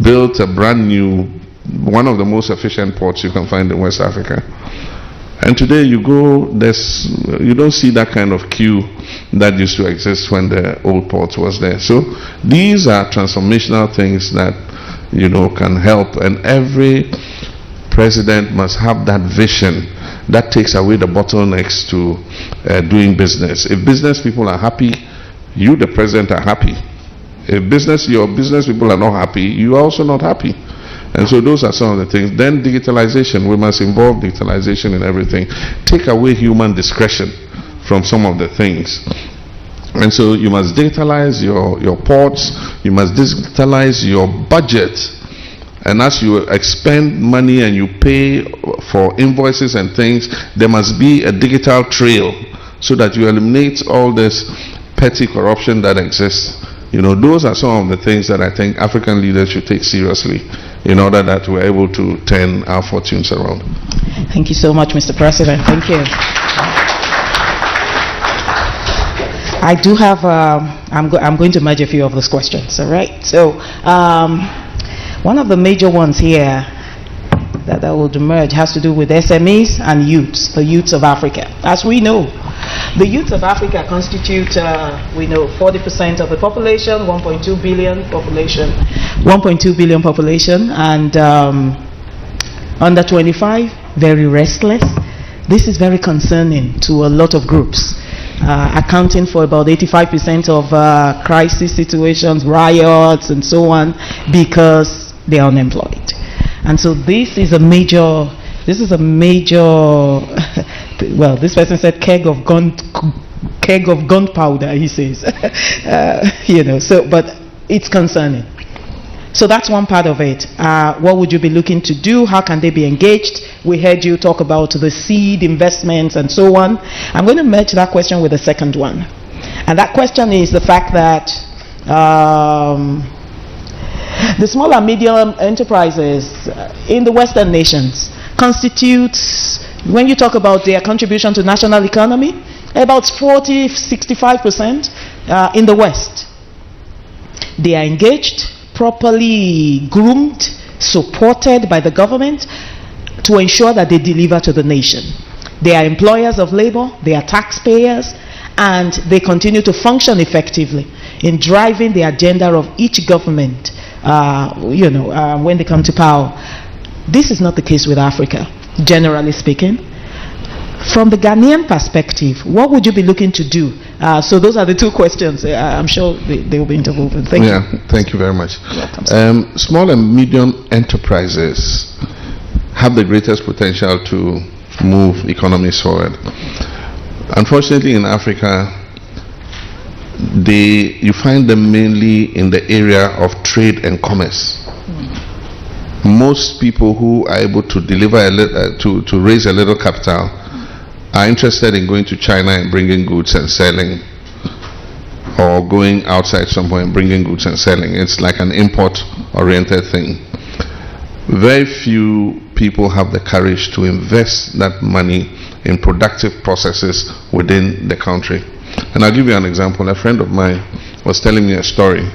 built a brand new, one of the most efficient ports you can find in West Africa. And today you go, you don't see that kind of queue that used to exist when the old port was there. So these are transformational things that, you know, can help, and every president must have that vision that takes away the bottlenecks to doing business. If business people are happy, you, the president, are happy. If your business people are not happy, you are also not happy. And so those are some of the things. Then digitalization, we must involve digitalization in everything. Take away human discretion from some of the things. And so you must digitalize your ports, you must digitalize your budget. And as you expend money and you pay for invoices and things, there must be a digital trail so that you eliminate all this petty corruption that exists. You know, those are some of the things that I think African leaders should take seriously in order that we're able to turn our fortunes around. Thank you so much, Mr. President. Thank you. I do have, I'm going to merge a few of those questions, all right? So, one of the major ones here that will emerge has to do with SMEs and youths, the youths of Africa. As we know, the youth of Africa constitute, we know, 40% of the population, 1.2 billion population, 1.2 billion population, and under 25, very restless. This is very concerning to a lot of groups, accounting for about 85% of crisis situations, riots, and so on, because they are unemployed. And so this is a major, well, this person said keg of gunpowder, he says. You know, so, but it's concerning. So that's one part of it. What would you be looking to do? How can they be engaged? We heard you talk about the seed investments and so on. I'm going to merge that question with the second one. And that question is the fact that the small and medium enterprises in the Western nations constitutes, when you talk about their contribution to national economy, about 65% in the West. They are engaged, properly groomed, supported by the government to ensure that they deliver to the nation. They are employers of labor, they are taxpayers, and they continue to function effectively in driving the agenda of each government, when they come to power. This is not the case with Africa, generally speaking. From the Ghanaian perspective, what would you be looking to do? So those are the two questions. I'm sure they will be interwoven. Thank you. Thank you very much. Small and medium enterprises have the greatest potential to move economies forward. Unfortunately, in Africa, you find them mainly in the area of trade and commerce. Most people who are able to deliver to raise a little capital are interested in going to China and bringing goods and selling, or going outside somewhere and bringing goods and selling. It's like an import-oriented thing. Very few people have the courage to invest that money in productive processes within the country. And I'll give you an example. A friend of mine was telling me a story.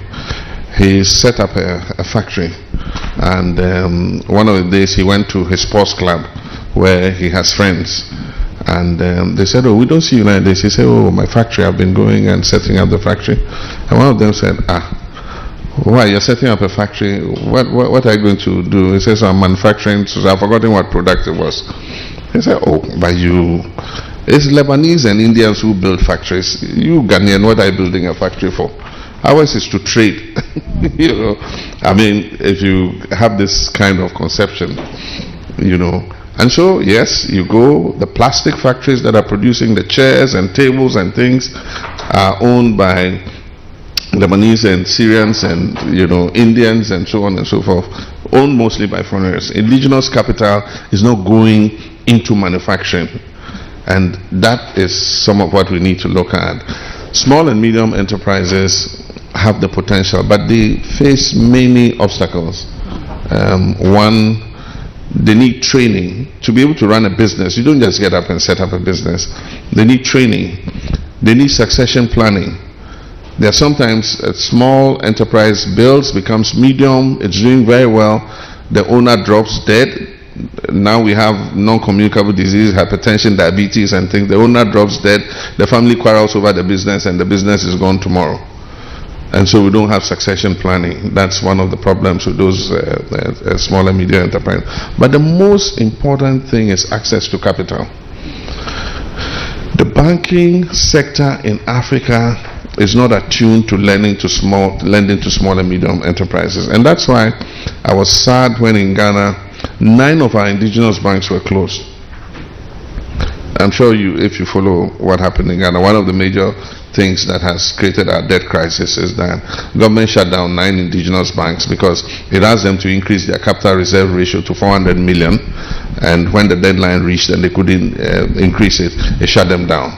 He set up a factory, and one of the days he went to his sports club where he has friends, and they said, "Oh, we don't see you like this." He said, "Oh, my factory, I've been going and setting up the factory." And one of them said, "Why, you're setting up a factory? What are you going to do?" He says, "I'm manufacturing." So I've forgotten what product it was. He said, "Oh, but it's Lebanese and Indians who build factories. You Ghanaian, what are you building a factory for? Ours is to trade." You know, I mean, if you have this kind of conception, you know. And so, yes, you go, the plastic factories that are producing the chairs and tables and things are owned by Lebanese and Syrians and, Indians and so on and so forth, owned mostly by foreigners. Indigenous capital is not going into manufacturing. And that is some of what we need to look at. Small and medium enterprises have the potential, but they face many obstacles. One, they need training to be able to run a business. You don't just get up and set up a business. They need training. They need succession planning. There are sometimes a small enterprise builds, becomes medium, it's doing very well, the owner drops dead. Now we have non-communicable disease, hypertension, diabetes and things. The owner drops dead, the family quarrels over the business, and the business is gone tomorrow. And so we don't have succession planning. That's one of the problems with those small and medium enterprises. But the most important thing is access to capital. The banking sector in Africa is not attuned to lending to small and medium enterprises. And that's why I was sad when in Ghana, 9 of our indigenous banks were closed. I'm sure if you follow what happened in Ghana, one of the major things that has created our debt crisis is that government shut down 9 indigenous banks because it asked them to increase their capital reserve ratio to 400 million, and when the deadline reached and they couldn't increase it, it shut them down.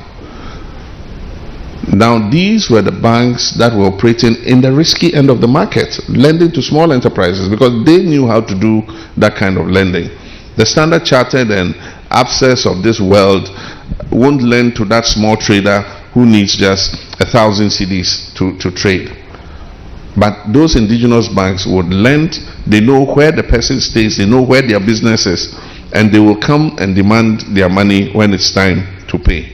Now, these were the banks that were operating in the risky end of the market, lending to small enterprises because they knew how to do that kind of lending. The Standard Chartered and Access of this world won't lend to that small trader who needs just 1,000 cedis to trade. But those indigenous banks would lend. They know where the person stays, they know where their business is, and they will come and demand their money when it's time to pay.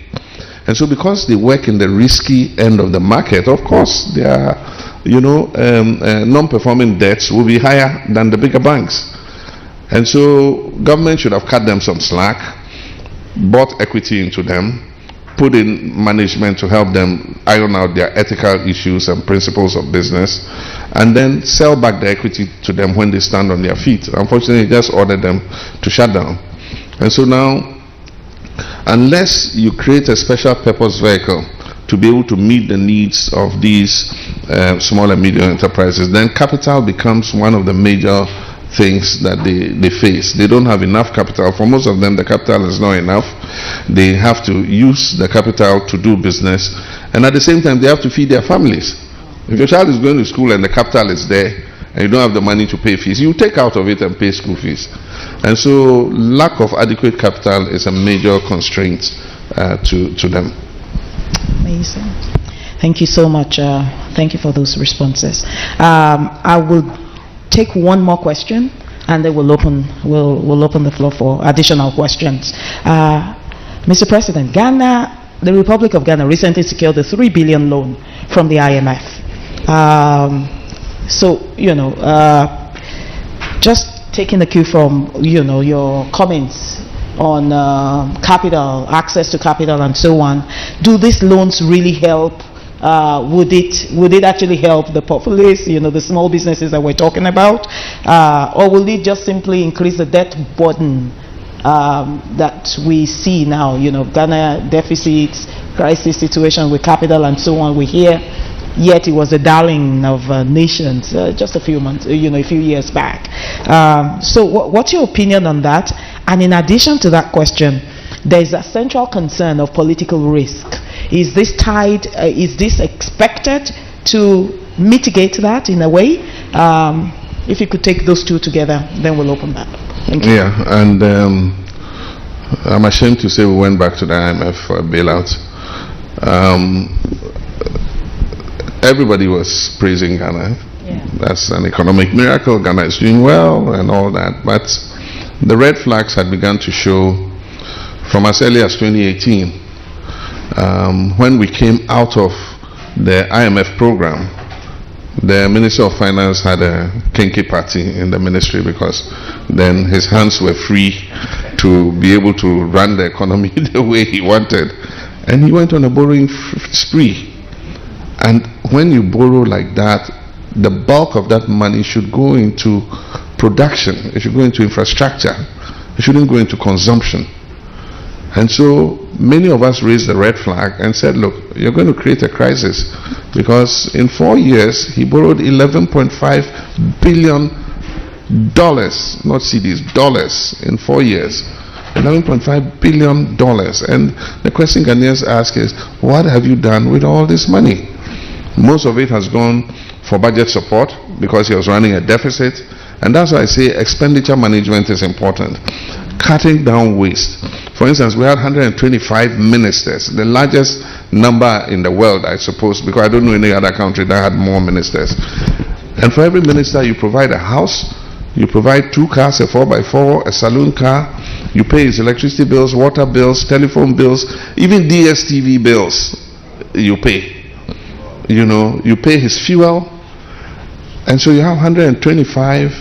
And so because they work in the risky end of the market, of course, their non-performing debts will be higher than the bigger banks. And so government should have cut them some slack, bought equity into them, put in management to help them iron out their ethical issues and principles of business, and then sell back the equity to them when they stand on their feet. Unfortunately, just ordered them to shut down. And so now, unless you create a special purpose vehicle to be able to meet the needs of these small and medium enterprises, then capital becomes one of the major things that they face. They don't have enough capital. For most of them, the capital is not enough. They have to use the capital to do business, and at the same time, they have to feed their families. If your child is going to school and the capital is there, and you don't have the money to pay fees, you take out of it and pay school fees. And so lack of adequate capital is a major constraint to them. Amazing. Thank you so much. Thank you for those responses. I will take one more question, and then we'll open the floor for additional questions. Mr. President, the Republic of Ghana recently secured a 3 billion loan from the IMF. Just taking the cue from your comments on capital, access to capital, and so on, do these loans really help? Would it actually help the populace, the small businesses that we're talking about, or will it just simply increase the debt burden that we see now? Ghana deficits, crisis situation with capital, and so on. We hear, yet it was the darling of nations just a few years back. So, what's your opinion on that? And in addition to that question, there is a central concern of political risk. Is this expected to mitigate that in a way? If you could take those two together, then we'll open that. Thank you. Yeah, and I'm ashamed to say we went back to the IMF for a bailout. Everybody was praising Ghana. Yeah. That's an economic miracle. Ghana is doing well and all that. But the red flags had begun to show from as early as 2018. When we came out of the IMF program, the Minister of Finance had a kinky party in the ministry because then his hands were free to be able to run the economy the way he wanted. And he went on a borrowing spree. And when you borrow like that, the bulk of that money should go into production. It should go into infrastructure. It shouldn't go into consumption. And so many of us raised the red flag and said, look, you're going to create a crisis, because in 4 years he borrowed $11.5 billion, not cedis, dollars in 4 years. $11.5 billion. And the question Ghanaians ask is, what have you done with all this money? Most of it has gone for budget support because he was running a deficit. And that's why I say expenditure management is important. Cutting down waste. For instance, we had 125 ministers, the largest number in the world, I suppose, because I don't know any other country that had more ministers. And for every minister, you provide a house, you provide 2 cars, a 4x4, a saloon car, you pay his electricity bills, water bills, telephone bills, even DSTV bills you pay. You pay his fuel. And so you have 125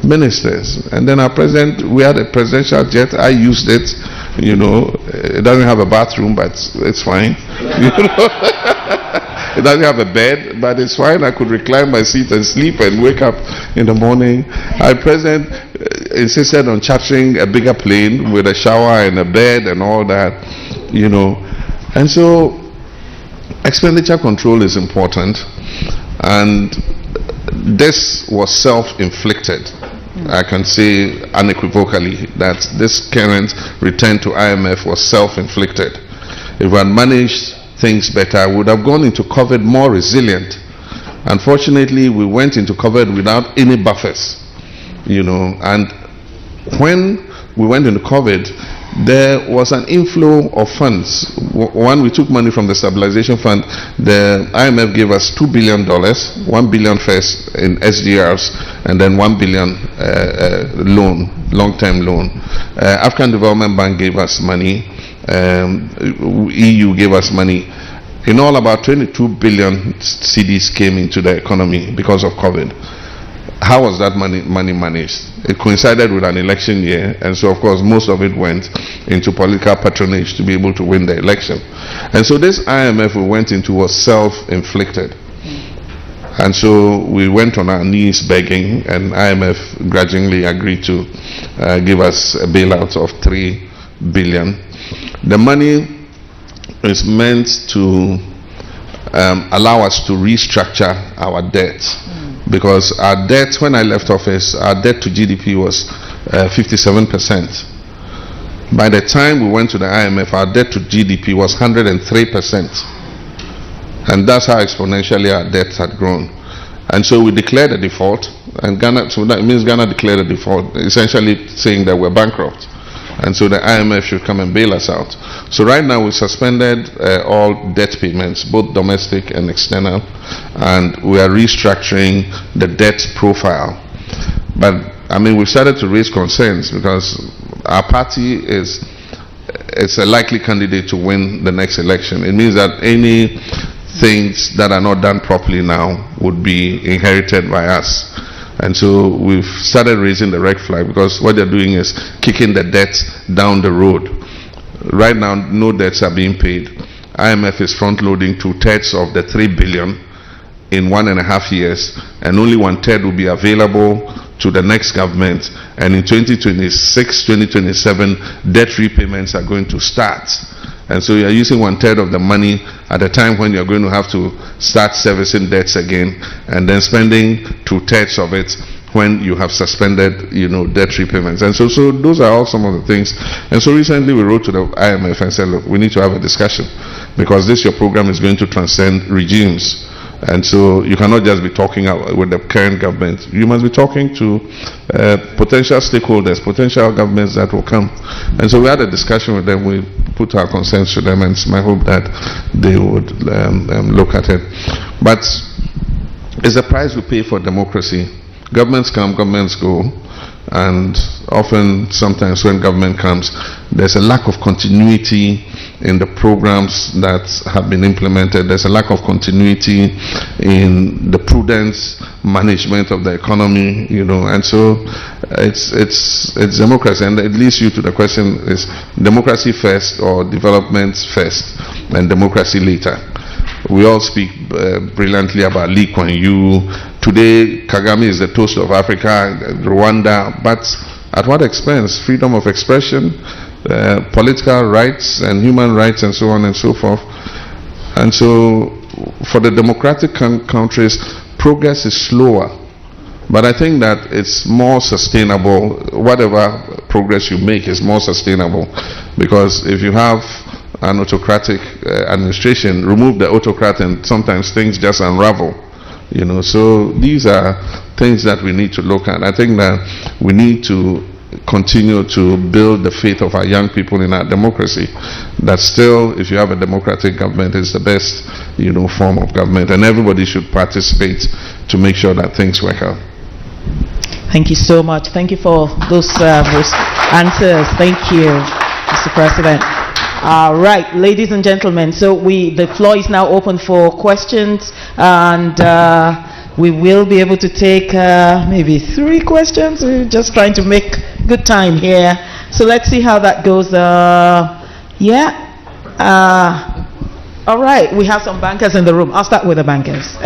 ministers. And then our president, we had a presidential jet. I used it. It doesn't have a bathroom, but it's fine. It doesn't have a bed, but it's fine. I could recline my seat and sleep and wake up in the morning. Our president insisted on chartering a bigger plane with a shower and a bed and all that, you know. And so expenditure control is important, and this was self-inflicted. I can say unequivocally that this current return to IMF was self-inflicted. If we had managed things better, we would have gone into COVID more resilient. Unfortunately, we went into COVID without any buffers, you know, and when we went into COVID, there was an inflow of funds. One, we took money from the stabilization fund. The IMF gave us $2 billion, $1 billion first in SDRs, and then $1 billion loan, long-term loan. African Development Bank gave us money. EU gave us money. In all, about 22 billion cedis came into the economy because of COVID. How was that money managed? It coincided with an election year, and so of course most of it went into political patronage to be able to win the election. And so this IMF we went into was self-inflicted. And so we went on our knees begging, and IMF grudgingly agreed to give us a bailout of $3 billion. The money is meant to allow us to restructure our debt. Because our debt, when I left office, our debt to GDP was 57%. By the time we went to the IMF, our debt to GDP was 103%. And that's how exponentially our debt had grown. And so we declared a default, and Ghana, so that means Ghana declared a default, essentially saying that we're bankrupt. And so the IMF should come and bail us out. So right now we suspended all debt payments, both domestic and external, and we are restructuring the debt profile. But I mean, we've started to raise concerns because our party is a likely candidate to win the next election. It means that any things that are not done properly now would be inherited by us. And so we've started raising the red flag, because what they're doing is kicking the debt down the road. Right now, no debts are being paid. IMF is front-loading 2/3 of the $3 billion in 1.5 years, and only 1/3 will be available to the next government. And in 2026, 2027, debt repayments are going to start. And so you're using 1/3 of the money at a time when you're going to have to start servicing debts again, and then spending 2/3 of it when you have suspended, you know, debt repayments. And so those are all some of the things. And so recently we wrote to the IMF and said, look, we need to have a discussion, because this your program is going to transcend regimes. And so you cannot just be talking with the current government. You must be talking to potential stakeholders, potential governments that will come. And so we had a discussion with them. We put our concerns to them, and it's my hope that they would look at it. But it's the price we pay for democracy. Governments come, governments go. And often, sometimes when government comes, there's a lack of continuity in the programs that have been implemented. There's a lack of continuity in the prudence management of the economy, you know. And so it's democracy. And it leads you to the question, is democracy first or development first and democracy later? We all speak brilliantly about Lee Kuan Yew. Today, Kagame is the toast of Africa, Rwanda, but at what expense? Freedom of expression, political rights and human rights, and so on and so forth. And so for the democratic countries, progress is slower. But I think that it's more sustainable. Whatever progress you make is more sustainable, because if you have an autocratic administration, remove the autocrat and sometimes things just unravel, you know. So these are things that we need to look at. I think that we need to continue to build the faith of our young people in our democracy, that still, if you have a democratic government, it's the best, you know, form of government, and everybody should participate to make sure that things work out. Thank you so much. Thank you for those answers. Thank you, Mr. President. All right, ladies and gentlemen, so the floor is now open for questions, and we will be able to take maybe 3 questions. We're just trying to make good time here. So let's see how that goes. All right, we have some bankers in the room. I'll start with the bankers.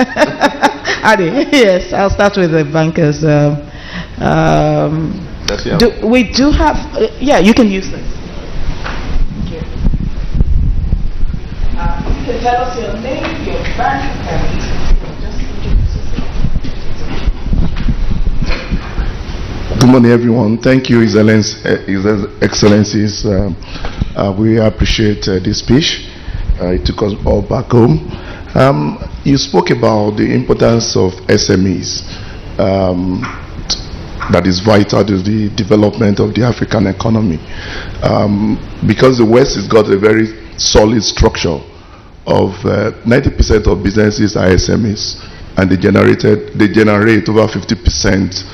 Adi, yes, I'll start with the bankers. We do have, yeah, you can use this. Thank you. You can tell us your name, your bank, and Good morning, everyone. Thank you, His Excellencies. We appreciate this speech. It took us all back home. You spoke about the importance of SMEs. That is vital to the development of the African economy. Because the West has got a very solid structure of 90% of businesses are SMEs, and they generate over 50%.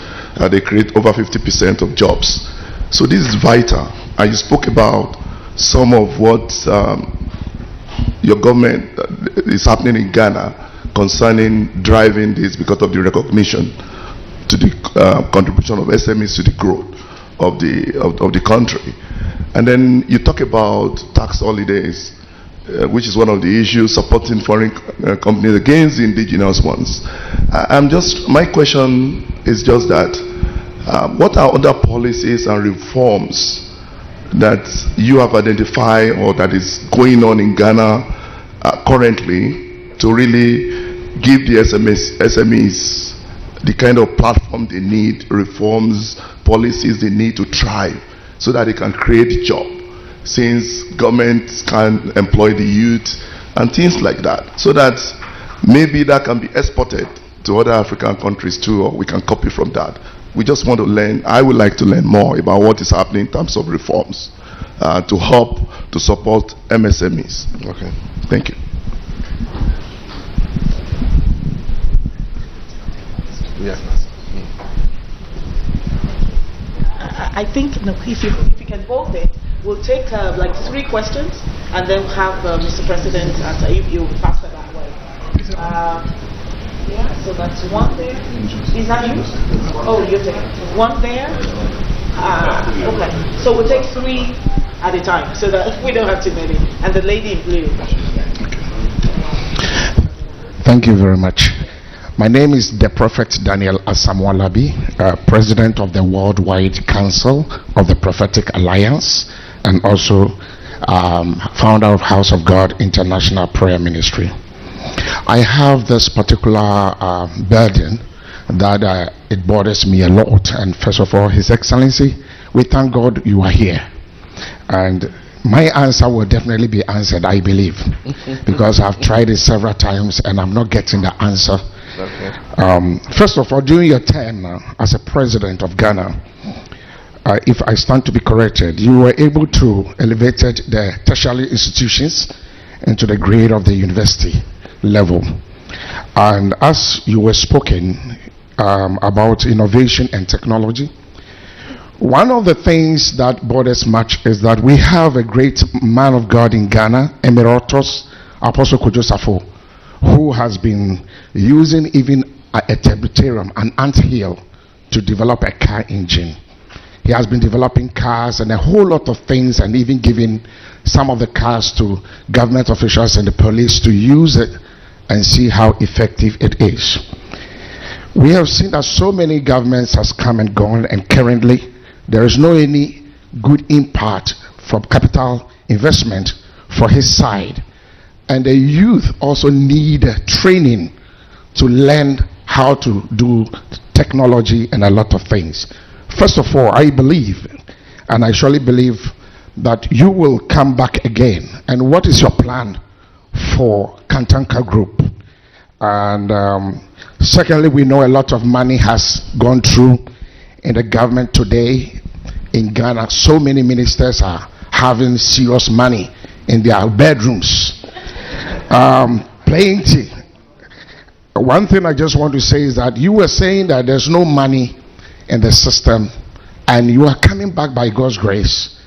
They create over 50% of jobs. So this is vital. And you spoke about some of what your government is happening in Ghana concerning driving this because of the recognition to the contribution of SMEs to the growth of the country. And then you talk about tax holidays, which is one of the issues, supporting foreign companies against the indigenous ones. My question is just that, what are other policies and reforms that you have identified or that is going on in Ghana currently to really give the SMEs the kind of platform they need, reforms, policies they need to thrive so that they can create jobs, since governments can employ the youth and things like that, so that maybe that can be exported to other African countries too, or we can copy from that. We just want to learn. I would like to learn more about what is happening in terms of reforms to help to support MSMEs. Okay. Thank you. Yes. I think if you can hold it, we'll take like 3 questions and then have Mr. President answer. If you pass it that way. Yeah, so that's 1 there. Is that you? Oh, you're taking 1 there. Okay. So we'll take 3 at a time so that we don't have too many. And the lady in blue. Thank you very much. My name is the Prophet Daniel Asamoah-Labi, President of the Worldwide Council of the Prophetic Alliance, and also founder of House of God International Prayer Ministry. I have this particular burden that it bothers me a lot. And first of all, His Excellency, we thank God you are here. And my answer will definitely be answered, I believe, because I've tried it several times and I'm not getting the answer. Okay. First of all, during your term as a president of Ghana, if I stand to be corrected, you were able to elevate the tertiary institutions into the grade of the university level. And as you were speaking about innovation and technology, one of the things that bothers much is that we have a great man of God in Ghana, Emeritus Apostle Kojo Safo, who has been using even a Tebutarium, an anthill, to develop a car engine. He has been developing cars and a whole lot of things, and even giving some of the cars to government officials and the police to use it and see how effective it is. We have seen that so many governments has come and gone, and currently there is no any good impact from capital investment for his side. And the youth also need training to learn how to do technology and a lot of things. First of all, I believe, and I surely believe, that you will come back again. And what is your plan for Kantanka Group? And secondly, we know a lot of money has gone through in the government today in Ghana. So many ministers are having serious money in their bedrooms. Plenty. One thing I just want to say is that you were saying that there's no money in the system and you are coming back by God's grace.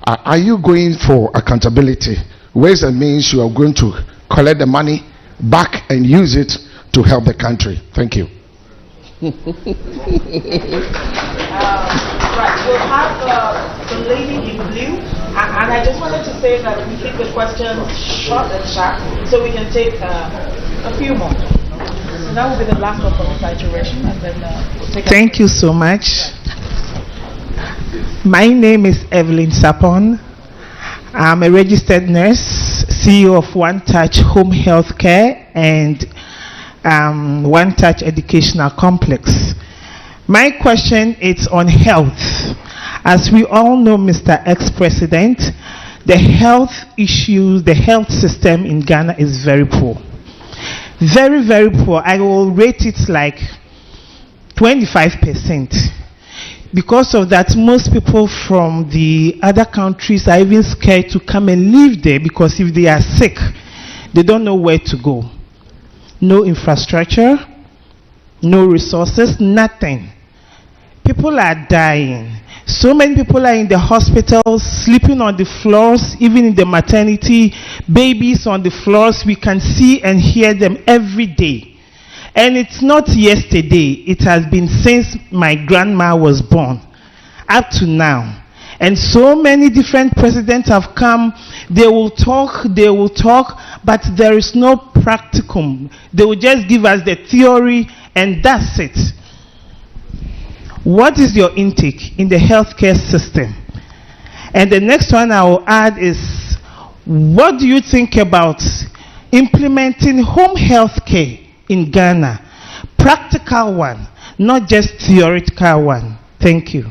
Are you going for accountability? Ways and means you are going to collect the money back and use it to help the country. Thank you. Right, we'll have the lady in blue, and I just wanted to say that we keep the questions short and sharp, so we can take a few more. So that will be the last one for Mr. Ituration, and then we'll take. Thank you so much. My name is Evelyn Sapon. I'm a registered nurse, CEO of One Touch Home Health Care and One Touch Educational Complex. My question is on health. As we all know, Mr. Ex-President, the health issues, the health system in Ghana is very poor. Very, very poor. I will rate it like 25%. Because of that, most people from the other countries are even scared to come and live there, because if they are sick, they don't know where to go. No infrastructure, no resources, nothing. People are dying. So many people are in the hospitals, sleeping on the floors, even in the maternity, babies on the floors. We can see and hear them every day. And it's not yesterday. It has been since my grandma was born up to now. And so many different presidents have come. They will talk, but there is no practicum. They will just give us the theory and that's it. What is your intake in the healthcare system? And the next one I will add is, what do you think about implementing home health care in Ghana? Practical one, not just theoretical one. Thank you.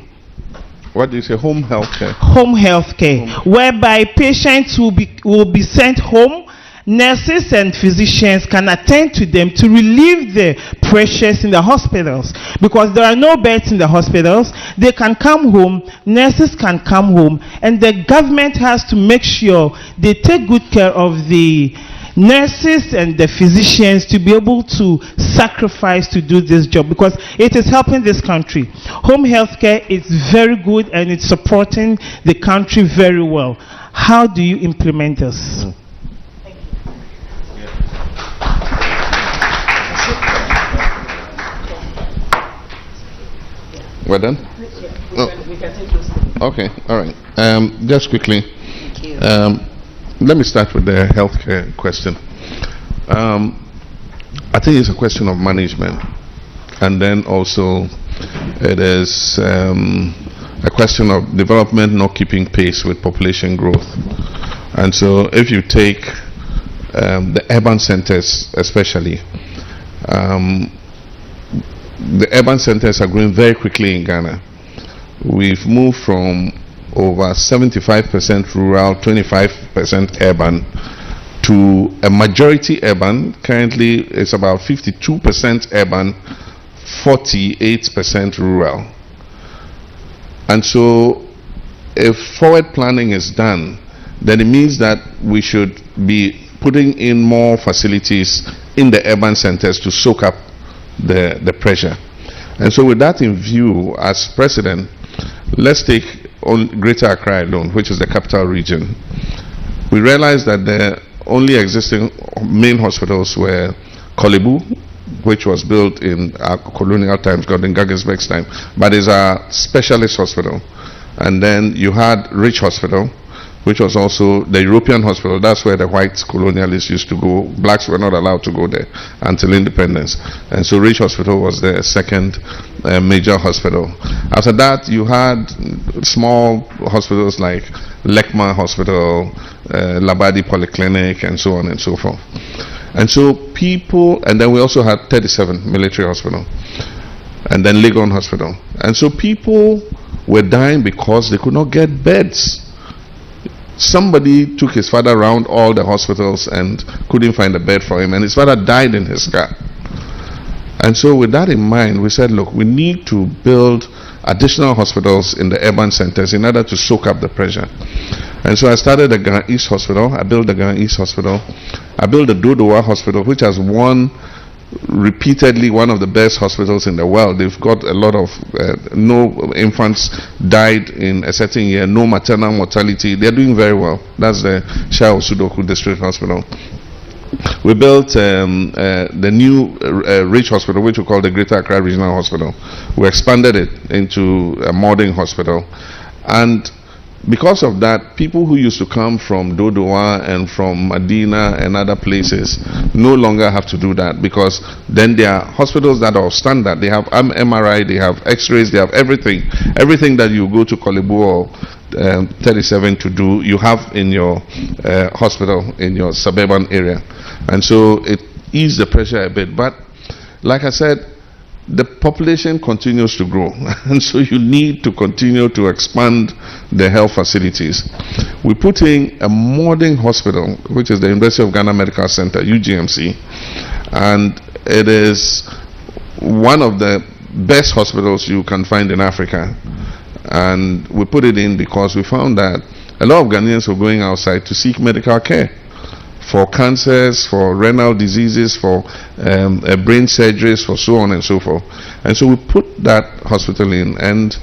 What do you say? Home health care? Home health care, whereby patients will be sent home. Nurses and physicians can attend to them to relieve the pressures in the hospitals, because there are no beds in the hospitals. They can come home, nurses can come home, and the government has to make sure they take good care of the nurses and the physicians to be able to sacrifice to do this job, because it is helping this country. Home health care is very good and it's supporting the country very well. How do you implement this? We're done? We can take those. Okay, all right. Just quickly, let me start with the healthcare question. I think it's a question of management, and then also it is a question of development not keeping pace with population growth. And so if you take the urban centers especially, the urban centers are growing very quickly in Ghana. We've moved from over 75% rural, 25% urban, to a majority urban. Currently, it's about 52% urban, 48% rural. And so, if forward planning is done, then it means that we should be putting in more facilities in the urban centers to soak up the pressure. And so with that in view, as president, let's take Greater Accra alone, which is the capital region. We realized that the only existing main hospitals were Kolebu, which was built in colonial times, Gordon Gaggisberg's time, but is a specialist hospital. And then you had Rich Hospital, which was also the European hospital. That's where the white colonialists used to go. Blacks were not allowed to go there until independence. And so Rich Hospital was the second major hospital. After that, you had small hospitals like Lekma Hospital, Labadi Polyclinic, and so on and so forth. And so people, and then we also had 37 military hospital, and then Legon Hospital. And so people were dying because they could not get beds. Somebody took his father around all the hospitals and couldn't find a bed for him, and his father died in his car. And so with that in mind, we said, look, we need to build additional hospitals in the urban centers in order to soak up the pressure. And so I started the Ghana East Hospital. I built the Ghana East Hospital. I built the Dodowa Hospital, which has won repeatedly one of the best hospitals in the world. They've got a lot of no infants died in a certain year, no maternal mortality. They're doing very well. That's the Shao Sudoku District Hospital. We built the new Rich Hospital, which we call the Greater Accra Regional Hospital. We expanded it into a modern hospital. And because of that, people who used to come from Dodowa and from Medina and other places no longer have to do that, because then there are hospitals that are standard. They have MRI, they have X-rays, they have everything. Everything that you go to Kolebu or 37 to do, you have in your hospital in your suburban area. And so it eased the pressure a bit. But like I said, the population continues to grow, and so you need to continue to expand the health facilities. We put in a modern hospital, which is the University of Ghana Medical Center, UGMC, and it is one of the best hospitals you can find in Africa. And we put it in because we found that a lot of Ghanaians were going outside to seek medical care for cancers, for renal diseases, for brain surgeries, for so on and so forth. And so we put that hospital in, and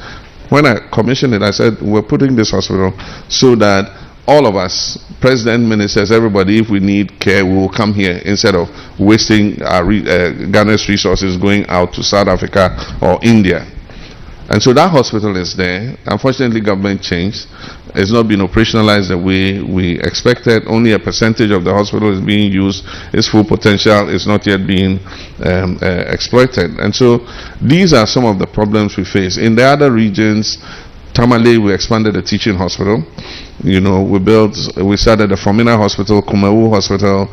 when I commissioned it, I said, we're putting this hospital so that all of us, president, ministers, everybody, if we need care, we will come here instead of wasting our Ghana's resources going out to South Africa or India. And so that hospital is there. Unfortunately, government changed. It's not been operationalized the way we expected. Only a percentage of the hospital is being used. Its full potential is not yet being exploited. And so these are some of the problems we face. In the other regions, Tamale, we expanded the teaching hospital. You know, we started the Fomina Hospital, Kumawu Hospital,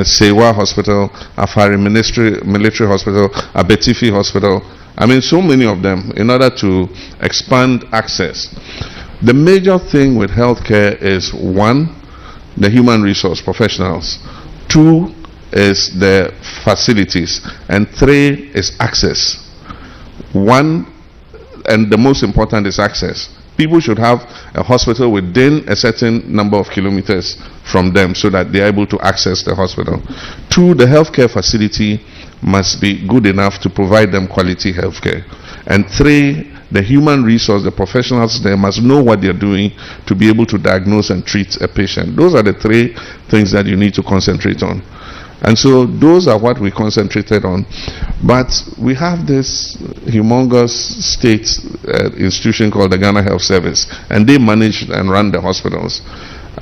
Sewa Hospital, Afari Military Hospital, Abetifi Hospital. I mean, so many of them, in order to expand access. The major thing with healthcare is, one, the human resource professionals. Two is the facilities. And three is access. One, and the most important, is access. People should have a hospital within a certain number of kilometers from them so that they are able to access the hospital. Two, the healthcare facility must be good enough to provide them quality healthcare. And three, the human resource, the professionals there must know what they're doing to be able to diagnose and treat a patient. Those are the three things that you need to concentrate on. And so those are what we concentrated on. But we have this humongous state institution called the Ghana Health Service, and they manage and run the hospitals.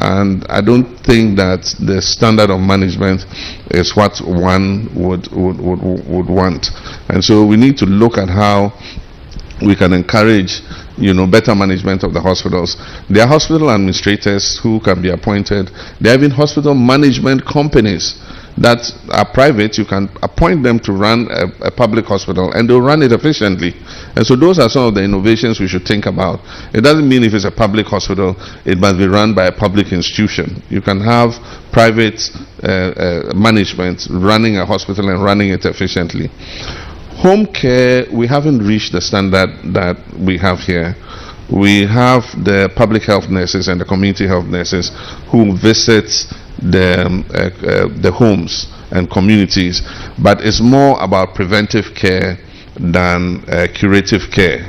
And I don't think that the standard of management is what one would want. And so we need to look at how we can encourage, you know, better management of the hospitals. There are hospital administrators who can be appointed. There are even hospital management companies that are private. You can appoint them to run a public hospital, and they'll run it efficiently. And so those are some of the innovations we should think about. It doesn't mean if it's a public hospital, it must be run by a public institution. You can have private management running a hospital and running it efficiently. Home care, we haven't reached the standard that we have here. We have the public health nurses and the community health nurses who visit the homes and communities, but it's more about preventive care than curative care.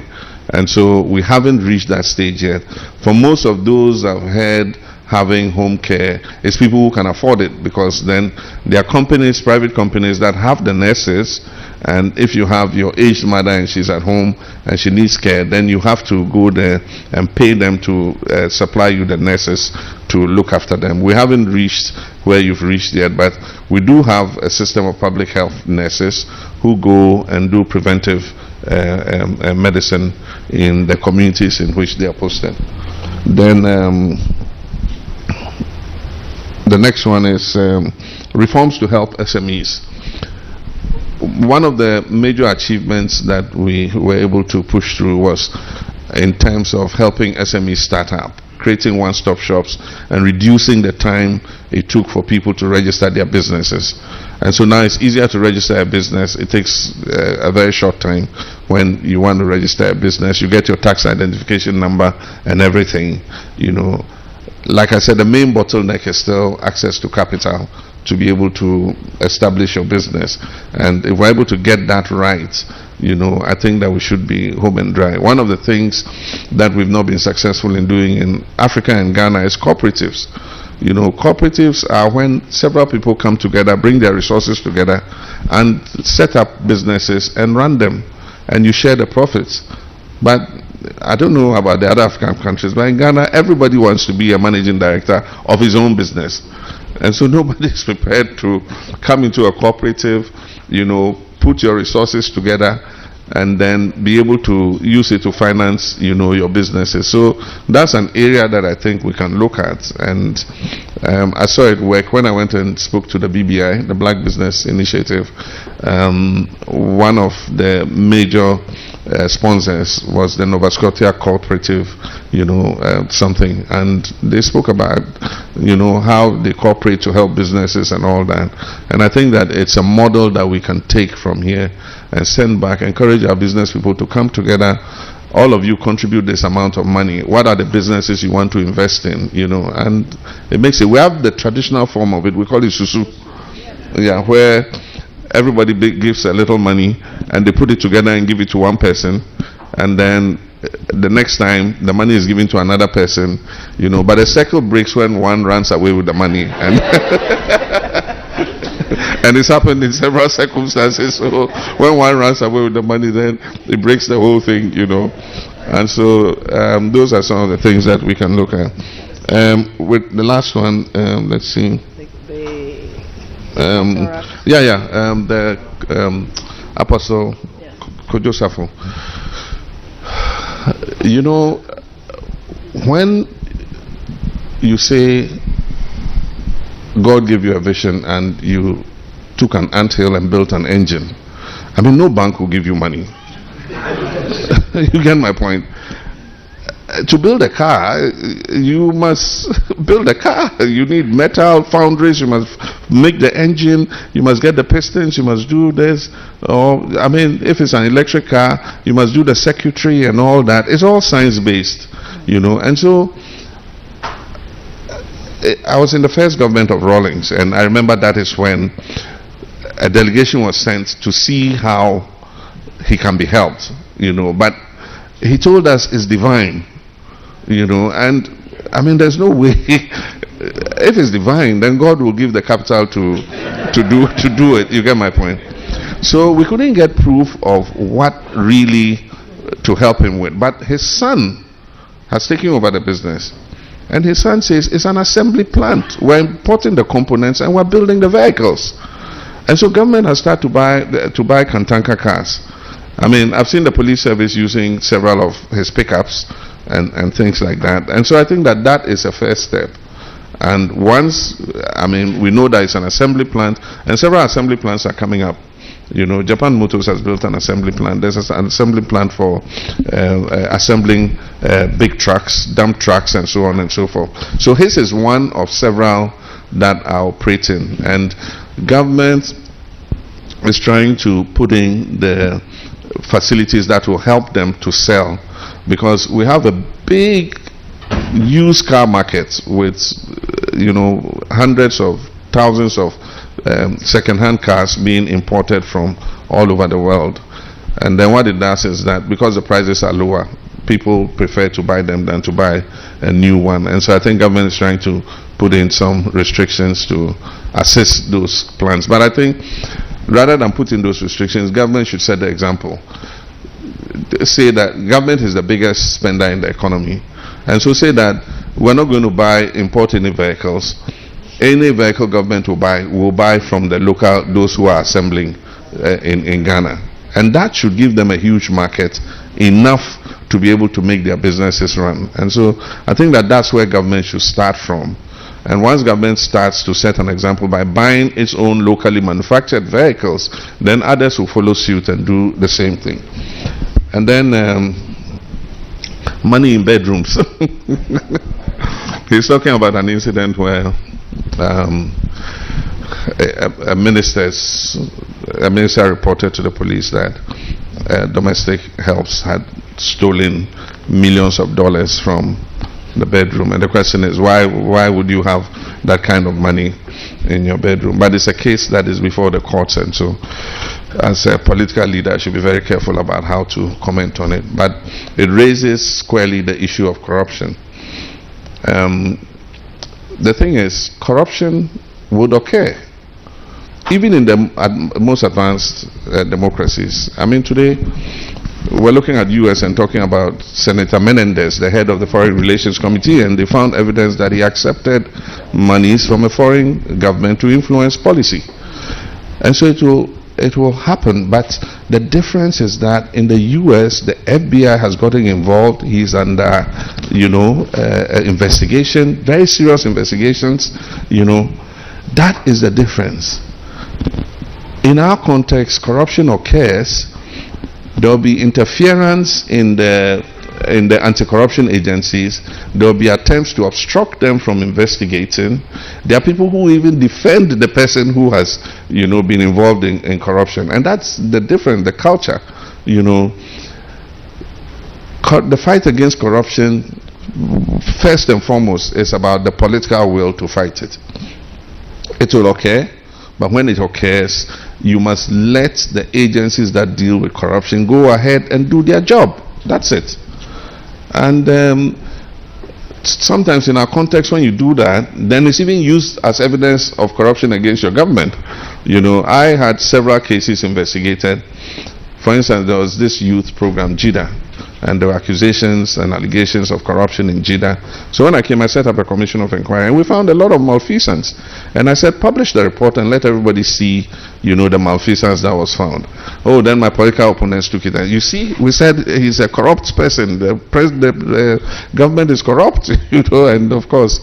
And so we haven't reached that stage yet. For most of those I've heard having home care, it's people who can afford it, because then there are companies, private companies, that have the nurses. And if you have your aged mother and she's at home and she needs care, then you have to go there and pay them to supply you the nurses to look after them. We haven't reached where you've reached yet, but we do have a system of public health nurses who go and do preventive medicine in the communities in which they are posted. Then the next one is reforms to help SMEs. One of the major achievements that we were able to push through was in terms of helping SMEs start up, creating one-stop shops and reducing the time it took for people to register their businesses. And so now it's easier to register a business. It takes a very short time. When you want to register a business, you get your tax identification number and everything. You know, like I said, the main bottleneck is still access to capital to be able to establish your business. And if we're able to get that right, you know, I think that we should be home and dry. One of the things that we've not been successful in doing in Africa and Ghana is cooperatives. Cooperatives are when several people come together, bring their resources together, and set up businesses and run them, and you share the profits. But I don't know about the other African countries, but in Ghana, everybody wants to be a managing director of his own business. And so nobody is prepared to come into a cooperative, put your resources together, and then be able to use it to finance, your businesses. So that's an area that I think we can look at. And I saw it work when I went and spoke to the BBI, the Black Business Initiative. One of the major sponsors was the Nova Scotia Cooperative, something. And they spoke about, how they cooperate to help businesses and all that. And I think that it's a model that we can take from here and send back, encourage our business people to come together. All of you contribute this amount of money. What are the businesses you want to invest in, and it makes it, we have the traditional form of it, we call it susu. Yeah, where everybody gives a little money and they put it together and give it to one person, and then the next time the money is given to another person, but the circle breaks when one runs away with the money. And and it's happened in several circumstances. So when one runs away with the money, then it breaks the whole thing, And so those are some of the things that we can look at. With the last one, let's see. The Apostle Kojosafo. When you say God gave you a vision and you took an anthill and built an engine, no bank will give you money. You get my point. To build a car, you must build a car. You need metal foundries, you must make the engine, you must get the pistons, you must do this. If it's an electric car, you must do the circuitry and all that. It's all science-based, And so, I was in the first government of Rawlings, and I remember that is when a delegation was sent to see how he can be helped, But he told us it's divine. And there's no way. If it's divine, then God will give the capital to do it. You get my point? So we couldn't get proof of what really to help him with. But his son has taken over the business, and his son says it's an assembly plant. We're importing the components and we're building the vehicles. And so government has started to buy Kantanka cars. I've seen the police service using several of his pickups and things like that. And so I think that is a first step. And once, we know that it's an assembly plant, and several assembly plants are coming up. Japan Motors has built an assembly plant. There's an assembly plant for assembling big trucks, dump trucks, and so on and so forth. So his is one of several that are operating. And government is trying to put in the facilities that will help them to sell, because we have a big used car market with hundreds of thousands of second-hand cars being imported from all over the world. And then what it does is that because the prices are lower, people prefer to buy them than to buy a new one. And so I think government is trying to put in some restrictions to assist those plans. But I think rather than putting those restrictions, government should set the example. Say that government is the biggest spender in the economy, and so say that we're not going to import any vehicles. Any vehicle government will buy from the local, those who are assembling in Ghana, and that should give them a huge market, enough to be able to make their businesses run. And so I think that's where government should start from. And once government starts to set an example by buying its own locally manufactured vehicles, then others will follow suit and do the same thing. And then money in bedrooms. He's talking about an incident where a minister reported to the police that domestic helps had stolen millions of dollars from the bedroom. And the question is, why would you have that kind of money in your bedroom? But it's a case that is before the courts, and so as a political leader I should be very careful about how to comment on it. But it raises squarely the issue of corruption. the thing is, corruption would occur. Even in the most advanced democracies. I mean, today, we're looking at U.S. and talking about Senator Menendez, the head of the Foreign Relations Committee, and they found evidence that he accepted monies from a foreign government to influence policy. And so it will happen, but the difference is that in the U.S., the FBI has gotten involved. He's under, investigation, very serious investigations, That is the difference. In our context, corruption occurs. There will be interference in the anti-corruption agencies. There will be attempts to obstruct them from investigating. There are people who even defend the person who has, been involved in corruption, and that's the difference. The culture, the fight against corruption, first and foremost, is about the political will to fight it. It will occur. But when it occurs, you must let the agencies that deal with corruption go ahead and do their job. That's it. And sometimes in our context, when you do that, then it's even used as evidence of corruption against your government. I had several cases investigated. For instance, there was this youth program, JIDA, and there were accusations and allegations of corruption in JIDA. So when I came, I set up a commission of inquiry, and we found a lot of malfeasance. And I said, publish the report and let everybody see, the malfeasance that was found. Oh, then my political opponents took it. And you see, we said he's a corrupt person. The government is corrupt, and of course,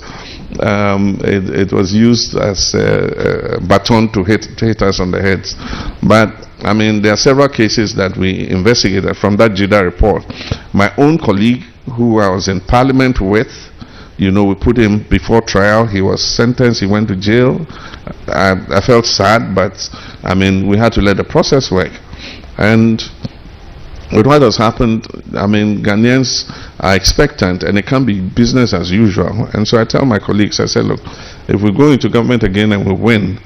it was used as a baton to hit us on the heads. But I mean, there are several cases that we investigated from that JIDA report. My own colleague, who I was in parliament with, we put him before trial. He was sentenced. He went to jail. I felt sad, but I mean, we had to let the process work. And with what has happened, I mean, Ghanaians are expectant, and it can't be business as usual. And so I tell my colleagues, I said, look, if we go into government again and we win,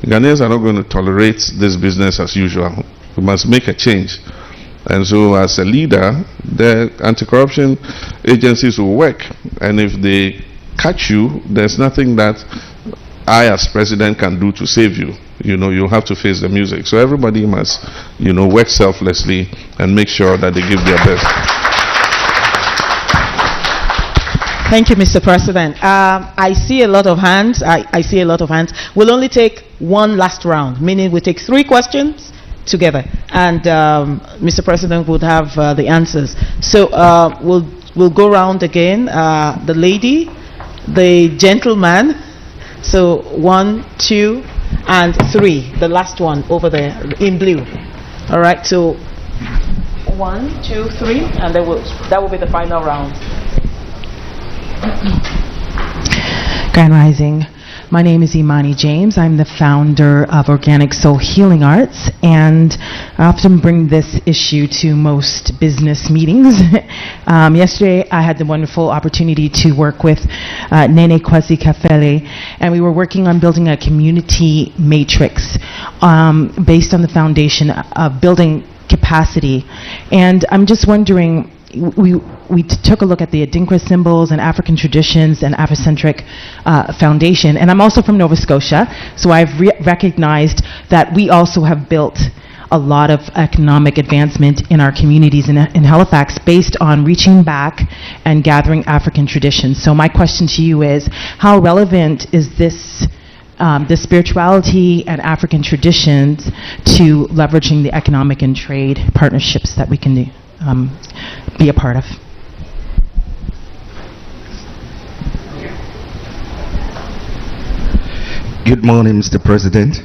Ghanaians are not going to tolerate this business as usual. We must make a change. And so as a leader, the anti-corruption agencies will work. And if they catch you, there's nothing that I as president can do to save you. You'll have to face the music. So everybody must, work selflessly and make sure that they give their best. Thank you, Mr. President. I see a lot of hands. I see a lot of hands. We'll only take one last round, meaning we take 3 questions together, and Mr. President would have the answers. So we'll go round again. The lady, the gentleman. So 1, 2, and 3. The last one over there in blue. All right. So 1, 2, 3, and that will be the final round. Grand Rising. My name is Imani James. I'm the founder of Organic Soul Healing Arts, and I often bring this issue to most business meetings. Yesterday, I had the wonderful opportunity to work with Nene Kwasi Kafele, and we were working on building a community matrix based on the foundation of building capacity. And I'm just wondering, we took a look at the Adinkra symbols and African traditions and Afrocentric foundation. And I'm also from Nova Scotia, so I've recognized that we also have built a lot of economic advancement in our communities in Halifax based on reaching back and gathering African traditions. So my question to you is, how relevant is this the spirituality and African traditions to leveraging the economic and trade partnerships that we can be a part of? Good morning, Mr. President.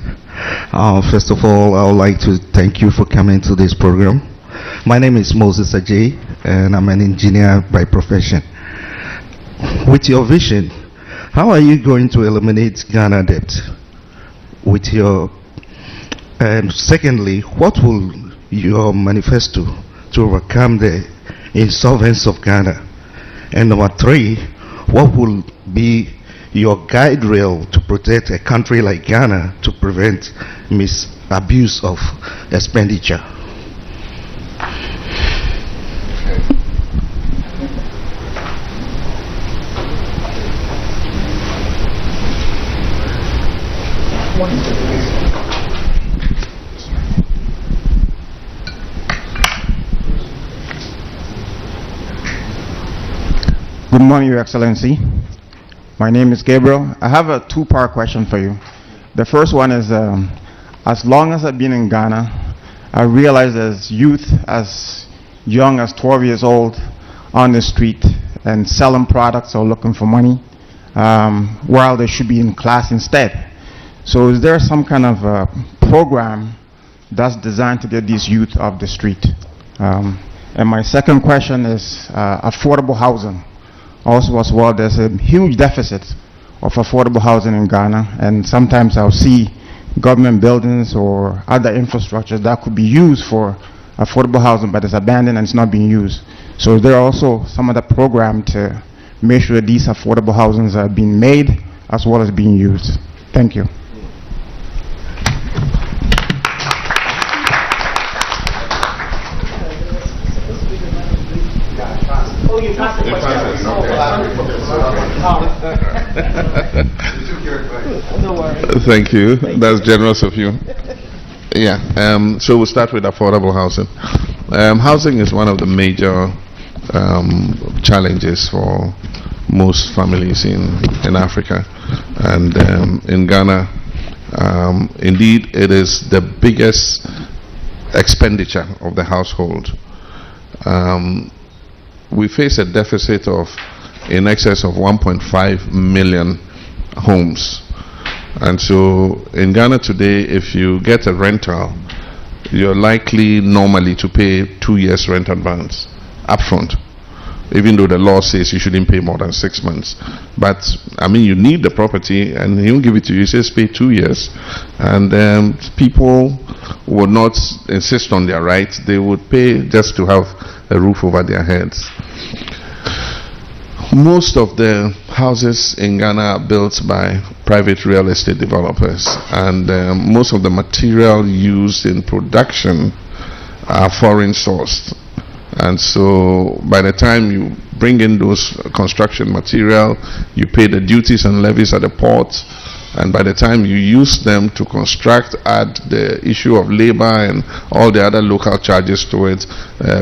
First of all, I would like to thank you for coming to this program. My name is Moses Ajay, and I'm an engineer by profession. With your vision, how are you going to eliminate Ghana debt? And secondly, what will your manifesto to overcome the insolvency of Ghana? And number 3, what will be your guide rail to protect a country like Ghana to prevent misabuse of expenditure? Good morning, Your Excellency. My name is Gabriel. I have a two-part question for you. The first one is, as long as I've been in Ghana, I realize there's youth as young as 12 years old on the street and selling products or looking for money, while they should be in class instead. So is there some kind of program that's designed to get these youth off the street? And my second question is affordable housing. Also as well, there's a huge deficit of affordable housing in Ghana, and sometimes I'll see government buildings or other infrastructures that could be used for affordable housing, but it's abandoned and it's not being used. So is there also some other program to make sure these affordable housings are being made as well as being used? Thank you. Thank you. That's generous of you. Yeah. So we'll start with affordable housing. Housing is one of the major challenges for most families in Africa, and in Ghana, indeed, it is the biggest expenditure of the household. We face a deficit of in excess of 1.5 million homes. And so in Ghana today, if you get a rental, you're likely normally to pay 2 years rent advance upfront, even though the law says you shouldn't pay more than 6 months. But I mean, you need the property and he won't give it to you. He says pay 2 years. And people would not insist on their rights. They would pay just to have a roof over their heads. Most of the houses in Ghana are built by private real estate developers, and most of the material used in production are foreign sourced. And so by the time you bring in those construction material, you pay the duties and levies at the port, and by the time you use them to construct, add the issue of labor and all the other local charges to it,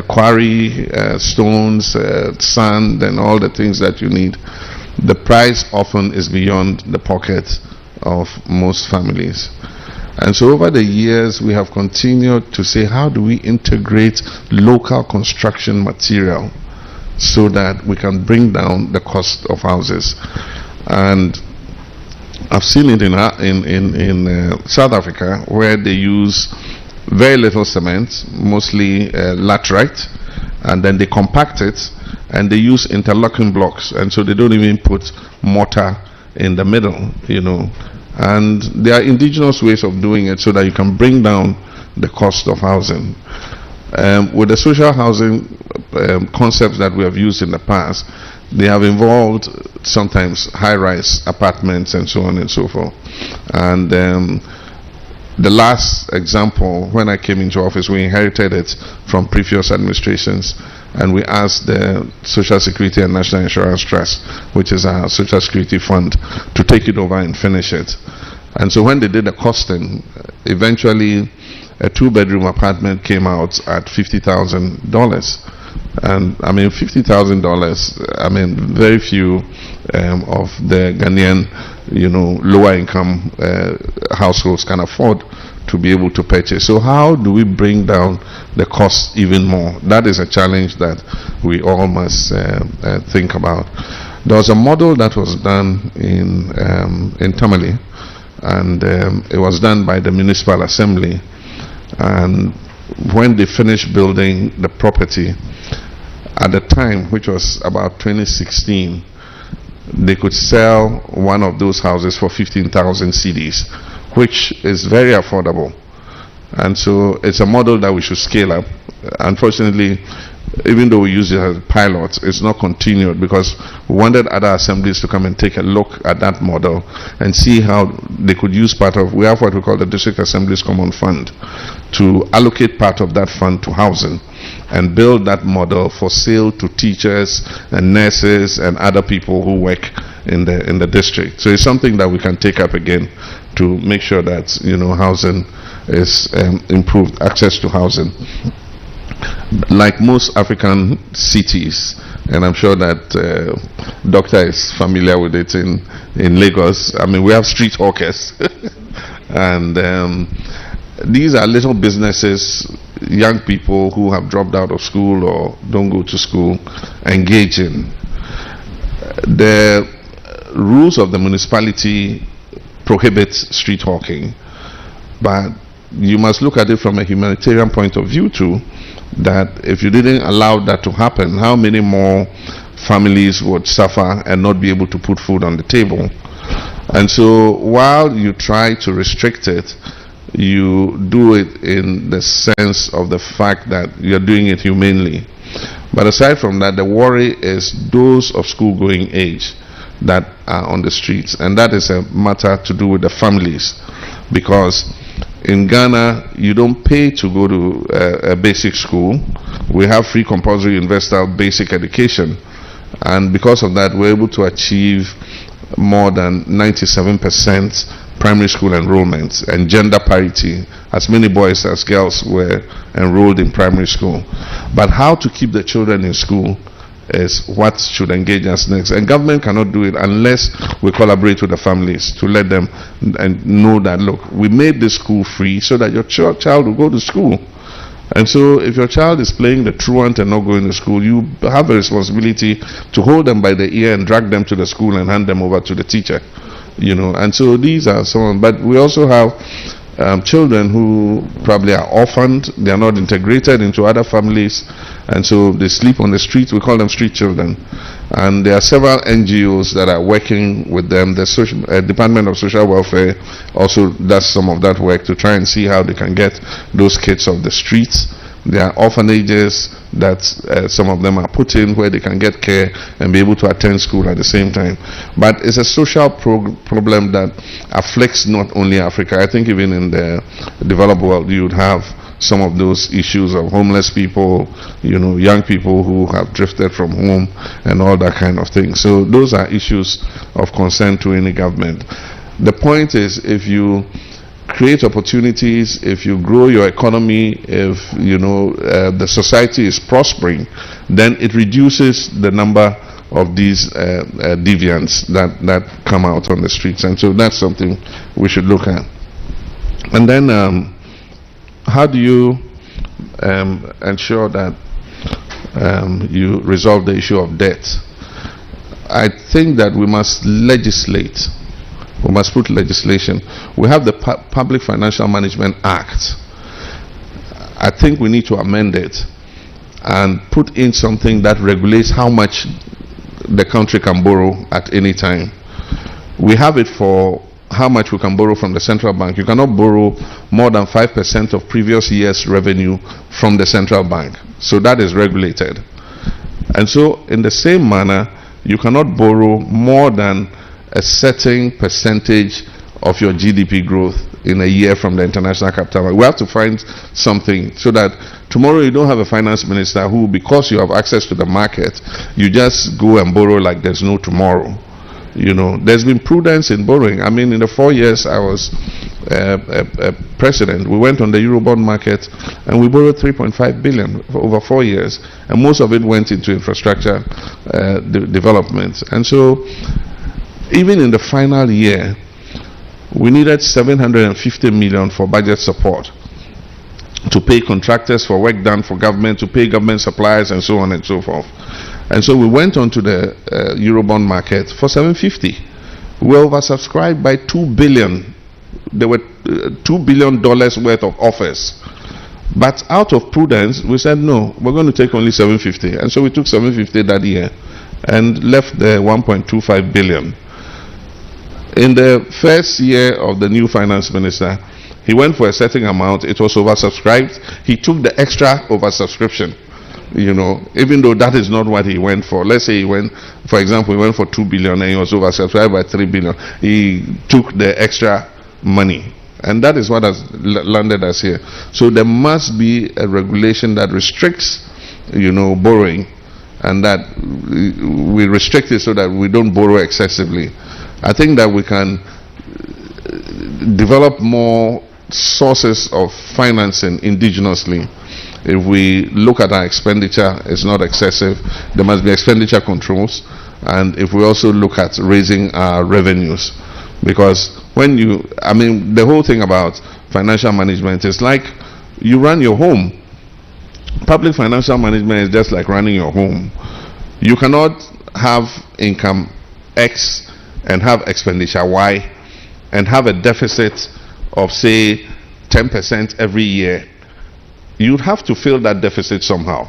quarry, stones, sand, and all the things that you need. The price often is beyond the pocket of most families. And so over the years, we have continued to say, how do we integrate local construction material so that we can bring down the cost of houses? And I've seen it in South Africa, where they use very little cement, mostly laterite, and then they compact it, and they use interlocking blocks, and so they don't even put mortar in the middle, you know. And there are indigenous ways of doing it so that you can bring down the cost of housing. With the social housing concepts that we have used in the past, they have involved sometimes high-rise apartments and so on and so forth. And the last example, when I came into office, we inherited it from previous administrations, and we asked the Social Security and National Insurance Trust, which is our social security fund, to take it over and finish it. And so when they did the costing, eventually a 2-bedroom apartment came out at $50,000. And I mean, $50,000, I mean, very few of the Ghanaian, you know, lower income households can afford to be able to purchase. So how do we bring down the cost even more? That is a challenge that we all must think about. There was a model that was done in Tamale, and it was done by the municipal assembly. And when they finished building the property, at the time, which was about 2016, they could sell one of those houses for 15,000 cedis, which is very affordable. And so it's a model that we should scale up. Unfortunately, even though we use it as a pilot, it's not continued, because we wanted other assemblies to come and take a look at that model and see how they could use part of, we have what we call the District Assembly's Common Fund, to allocate part of that fund to housing and build that model for sale to teachers and nurses and other people who work in the district. So it's something that we can take up again to make sure that housing is improved, access to housing. Like most African cities, and I'm sure that Doctor is familiar with it in Lagos. I mean, we have street hawkers, and these are little businesses, young people who have dropped out of school or don't go to school, engage in. The rules of the municipality prohibit street hawking, but you must look at it from a humanitarian point of view too, that if you didn't allow that to happen, how many more families would suffer and not be able to put food on the table? And so while you try to restrict it, you do it in the sense of the fact that you're doing it humanely. But aside from that, the worry is those of school-going age that are on the streets, and that is a matter to do with the families, because in Ghana, you don't pay to go to a basic school. We have free compulsory universal basic education. And because of that, we're able to achieve more than 97% primary school enrollment and gender parity. As many boys as girls were enrolled in primary school. But how to keep the children in school is what should engage us next. And government cannot do it unless we collaborate with the families to let them and know that, look, we made this school free so that your child will go to school. And so if your child is playing the truant and not going to school, you have a responsibility to hold them by the ear and drag them to the school and hand them over to the teacher. And so these are some, but we also have children who probably are orphaned, they are not integrated into other families, and so they sleep on the street. We call them street children. And there are several NGOs that are working with them. The Department of Social Welfare also does some of that work to try and see how they can get those kids off the streets. There are orphanages that some of them are put in where they can get care and be able to attend school at the same time. But it's a social problem that afflicts not only Africa. I think even in the developed world, you would have some of those issues of homeless people, young people who have drifted from home and all that kind of thing. So those are issues of concern to any government. The point is, if you create opportunities, if you grow your economy, if the society is prospering, then it reduces the number of these deviants that come out on the streets. And so that's something we should look at. And then how do you ensure that you resolve the issue of debt? I think that we must legislate. We must put legislation. We have the Public Financial Management Act. I think we need to amend it and put in something that regulates how much the country can borrow at any time. We have it for how much we can borrow from the central bank. You cannot borrow more than 5% of previous year's revenue from the central bank. So that is regulated. And so in the same manner, you cannot borrow more than a certain percentage of your GDP growth in a year from the international capital market. We have to find something so that tomorrow you don't have a finance minister who, because you have access to the market, you just go and borrow like there's no tomorrow. There's been prudence in borrowing. I mean, in the 4 years I was president, we went on the Eurobond market and we borrowed 3.5 billion for over 4 years, and most of it went into infrastructure development. And so even in the final year, we needed 750 million for budget support to pay contractors for work done for government, to pay government suppliers, and so on and so forth. And so we went on to the Eurobond market for 750. We were oversubscribed by 2 billion. There were $2 billion worth of offers. But out of prudence, we said, no, we're going to take only 750. And so we took 750 that year and left the 1.25 billion. In the first year of the new finance minister, he went for a certain amount. It was oversubscribed. He took the extra oversubscription, even though that is not what he went for. Let's say he went, for example, he went for 2 billion and he was oversubscribed by 3 billion. He took the extra money. And that is what has landed us here. So there must be a regulation that restricts, borrowing, and that we restrict it so that we don't borrow excessively. I think that we can develop more sources of financing indigenously. If we look at our expenditure, it's not excessive. There must be expenditure controls. And if we also look at raising our revenues, because when the whole thing about financial management is like you run your home. Public financial management is just like running your home. You cannot have income X and have expenditure Y and have a deficit of, say, 10% every year. You'd have to fill that deficit somehow.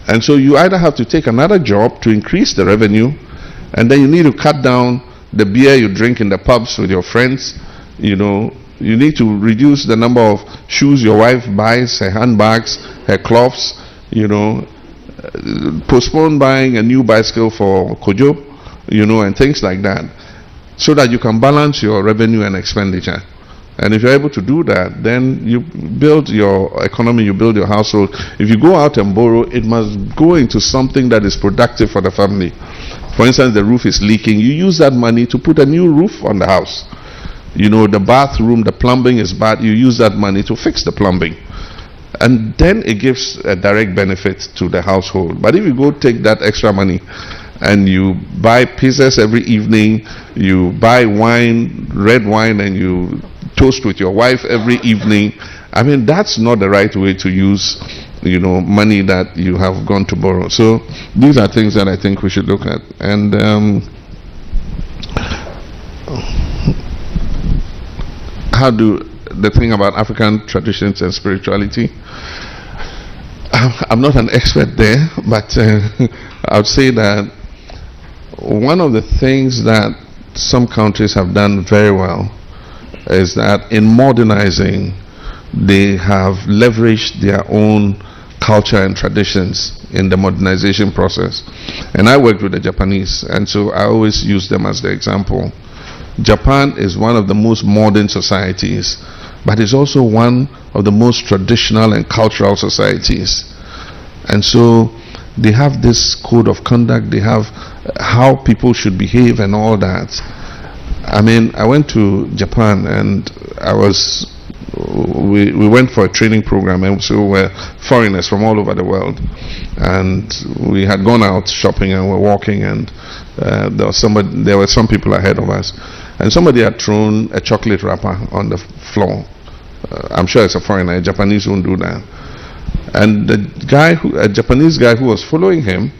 And so you either have to take another job to increase the revenue, and then you need to cut down the beer you drink in the pubs with your friends. You need to reduce the number of shoes your wife buys, her handbags, her clothes, postpone buying a new bicycle for Kojo, and things like that, so that you can balance your revenue and expenditure. And if you're able to do that, then you build your economy, you build your household. If you go out and borrow, it must go into something that is productive for the family. For instance, the roof is leaking. You use that money to put a new roof on the house. The bathroom, the plumbing is bad. You use that money to fix the plumbing. And then it gives a direct benefit to the household. But if you go take that extra money and you buy pizzas every evening, you buy wine, red wine, and you toast with your wife every evening, that's not the right way to use money that you have gone to borrow. So these are things that I think we should look at. And how do the thing about African traditions and spirituality, I'm not an expert there, but I would say that one of the things that some countries have done very well is that in modernizing, they have leveraged their own culture and traditions in the modernization process. And I worked with the Japanese, and so I always use them as the example. Japan is one of the most modern societies, but it's also one of the most traditional and cultural societies. And so they have this code of conduct, they have how people should behave and all that. I went to Japan and we went for a training program, and so were foreigners from all over the world. And we had gone out shopping and were walking, and there were some people ahead of us. And somebody had thrown a chocolate wrapper on the floor. I'm sure it's a foreigner, a Japanese won't do that. And a Japanese guy who was following him,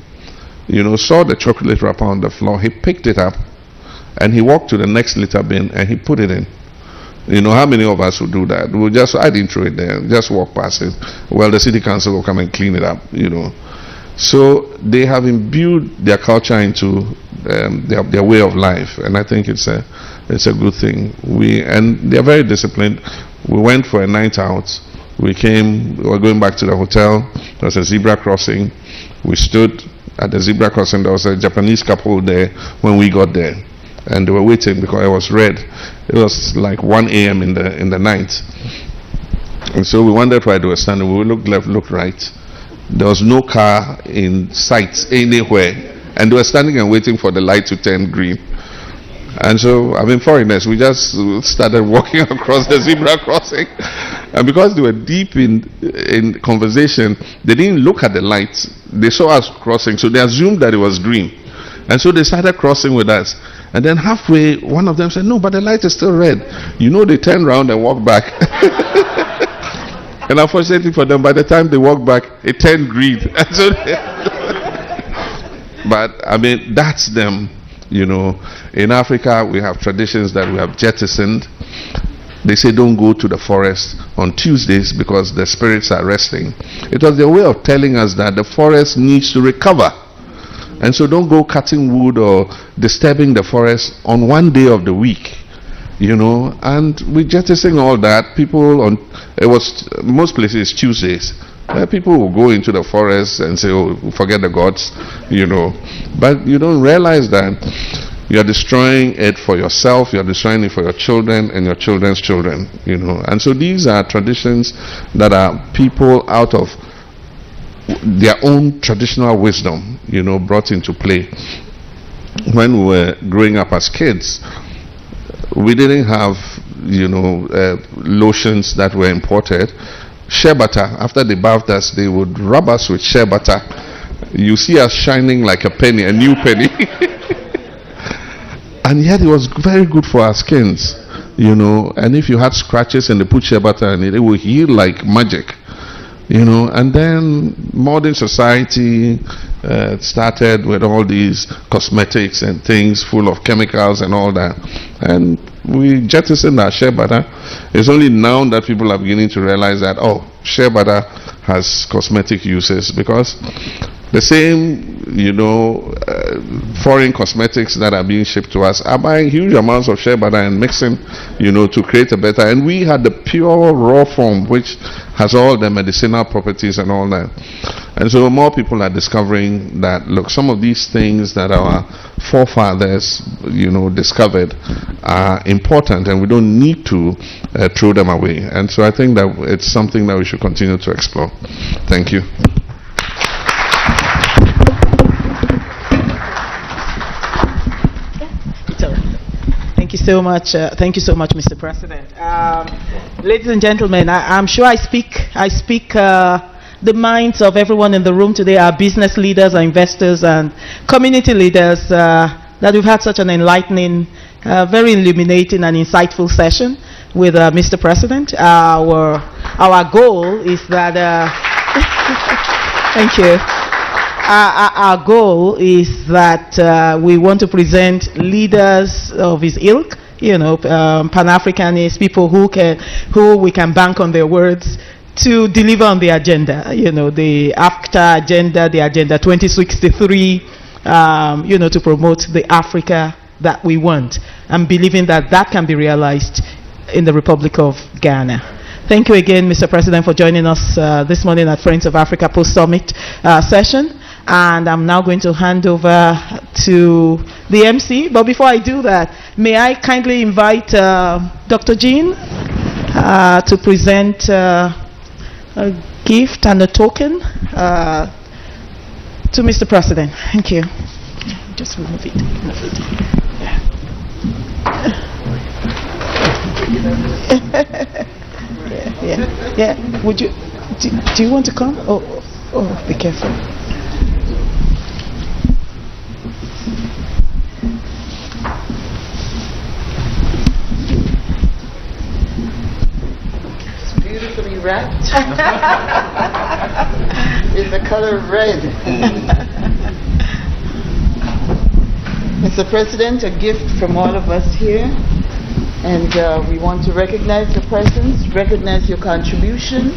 saw the chocolate wrapper on the floor. He picked it up and he walked to the next litter bin and he put it in. How many of us would do that? I didn't throw it there, just walk past it. Well, the city council will come and clean it up, So they have imbued their culture into their way of life, and I think it's a good thing. And they're very disciplined. We went for a night out. We were going back to the hotel. There was a zebra crossing. We stood at the zebra crossing. There was a Japanese couple there when we got there, and they were waiting because it was red. It was like 1 a.m. in the night, and so we wondered why they were standing. We looked left, looked right. There was no car in sight anywhere, and they were standing and waiting for the light to turn green. And so, foreigners, we just started walking across the zebra crossing. And because they were deep in conversation, they didn't look at the lights. They saw us crossing, so they assumed that it was green. And so they started crossing with us. And then halfway, one of them said, "No, but the light is still red." They turned around and walked back. And unfortunately for them, by the time they walked back, it turned green. And so but that's them. In Africa, we have traditions that we have jettisoned. They say don't go to the forest on Tuesdays because the spirits are resting. It was their way of telling us that the forest needs to recover. And so don't go cutting wood or disturbing the forest on one day of the week. And we jettisoning all that. Most places Tuesdays. People will go into the forest and say, "Oh, forget the gods," But you don't realize that you are destroying it for yourself, you are destroying it for your children and your children's children, And so these are traditions that are people out of their own traditional wisdom, brought into play. When we were growing up as kids, We didn't have, lotions that were imported. Shea butter, after they bathed us, they would rub us with shea butter. You see us shining like a penny, a new penny. And yet it was very good for our skins, and if you had scratches and they put shea butter in it, it would heal like magic. And then modern society started with all these cosmetics and things full of chemicals and all that, and we jettisoned our shea butter. It's only now that people are beginning to realize that, shea butter has cosmetic uses, because the same, foreign cosmetics that are being shipped to us are buying huge amounts of shea butter and mixing, to create a better. And we had the pure raw form, which has all the medicinal properties and all that. And so more people are discovering that, look, some of these things that our forefathers, discovered are important, and we don't need to throw them away. And so I think that it's something that we should continue to explore. Thank you. Thank you so much. Thank you so much, Mr. President. Ladies and gentlemen, I'm sure I speak the minds of everyone in the room today, our business leaders, our investors, and community leaders, that we've had such an enlightening, very illuminating and insightful session with Mr. President. Our goal is that... Thank you. Our goal is that we want to present leaders of his ilk, Pan-Africanists, people who we can bank on their words to deliver on the agenda, the AFTA agenda, the Agenda 2063, to promote the Africa that we want, and believing that that can be realized in the Republic of Ghana. Thank you again, Mr. President, for joining us this morning at Friends of Africa Post-Summit session. And I'm now going to hand over to the MC. But before I do that, may I kindly invite Dr. Jean to present a gift and a token to Mr. President. Thank you. Just remove it. Yeah. Would you? Do you want to come? Oh, be careful. Beautifully wrapped in the color red. Mr. President, a gift from all of us here, and we want to recognize your presence, recognize your contribution,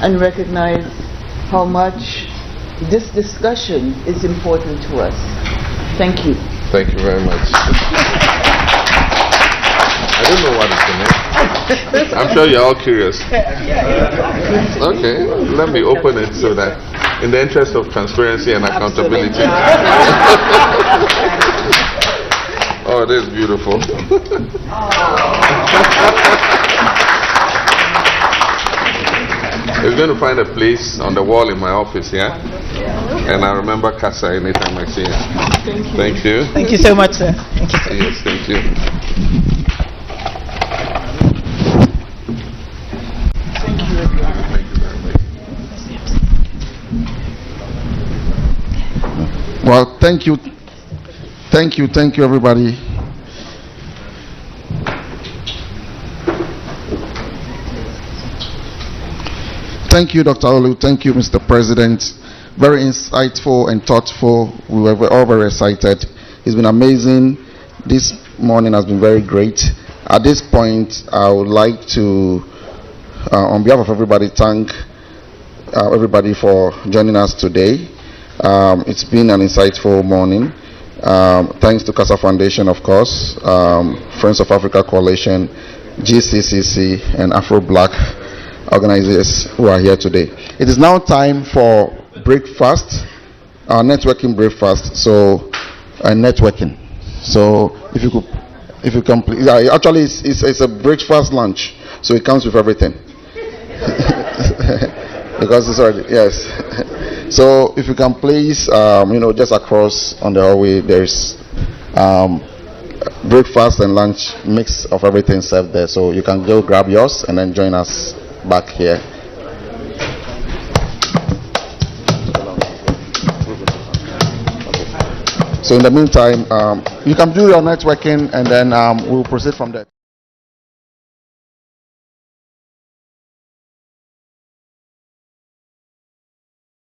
and recognize how much this discussion is important to us. Thank you. Thank you very much. I don't know what it's in it. I'm sure you're all curious. Okay, let me open it so that, in the interest of transparency and accountability. Oh, this is beautiful. It's going to find a place on the wall in my office, yeah? And I remember Casa anytime I see it. Thank you. Thank you so much, sir. Thank you so much. Yes, thank you. Well, thank you, everybody. Thank you, Dr. Olu. Thank you, Mr. President. Very insightful and thoughtful. We were all very excited. It's been amazing. This morning has been very great. At this point, I would like to, on behalf of everybody, thank everybody for joining us today. It's been an insightful morning. Thanks to CASA Foundation, of course, Friends of Africa Coalition, GCCC, and Afro-Black organizers who are here today. It is now time for breakfast, our networking breakfast. So, networking. So, if you can please, actually, it's a breakfast lunch, so it comes with everything. Because it's already, yes. So if you can please, just across on the hallway, there's breakfast and lunch mix of everything served there. So you can go grab yours and then join us back here. So in the meantime, you can do your networking and then we'll proceed from there.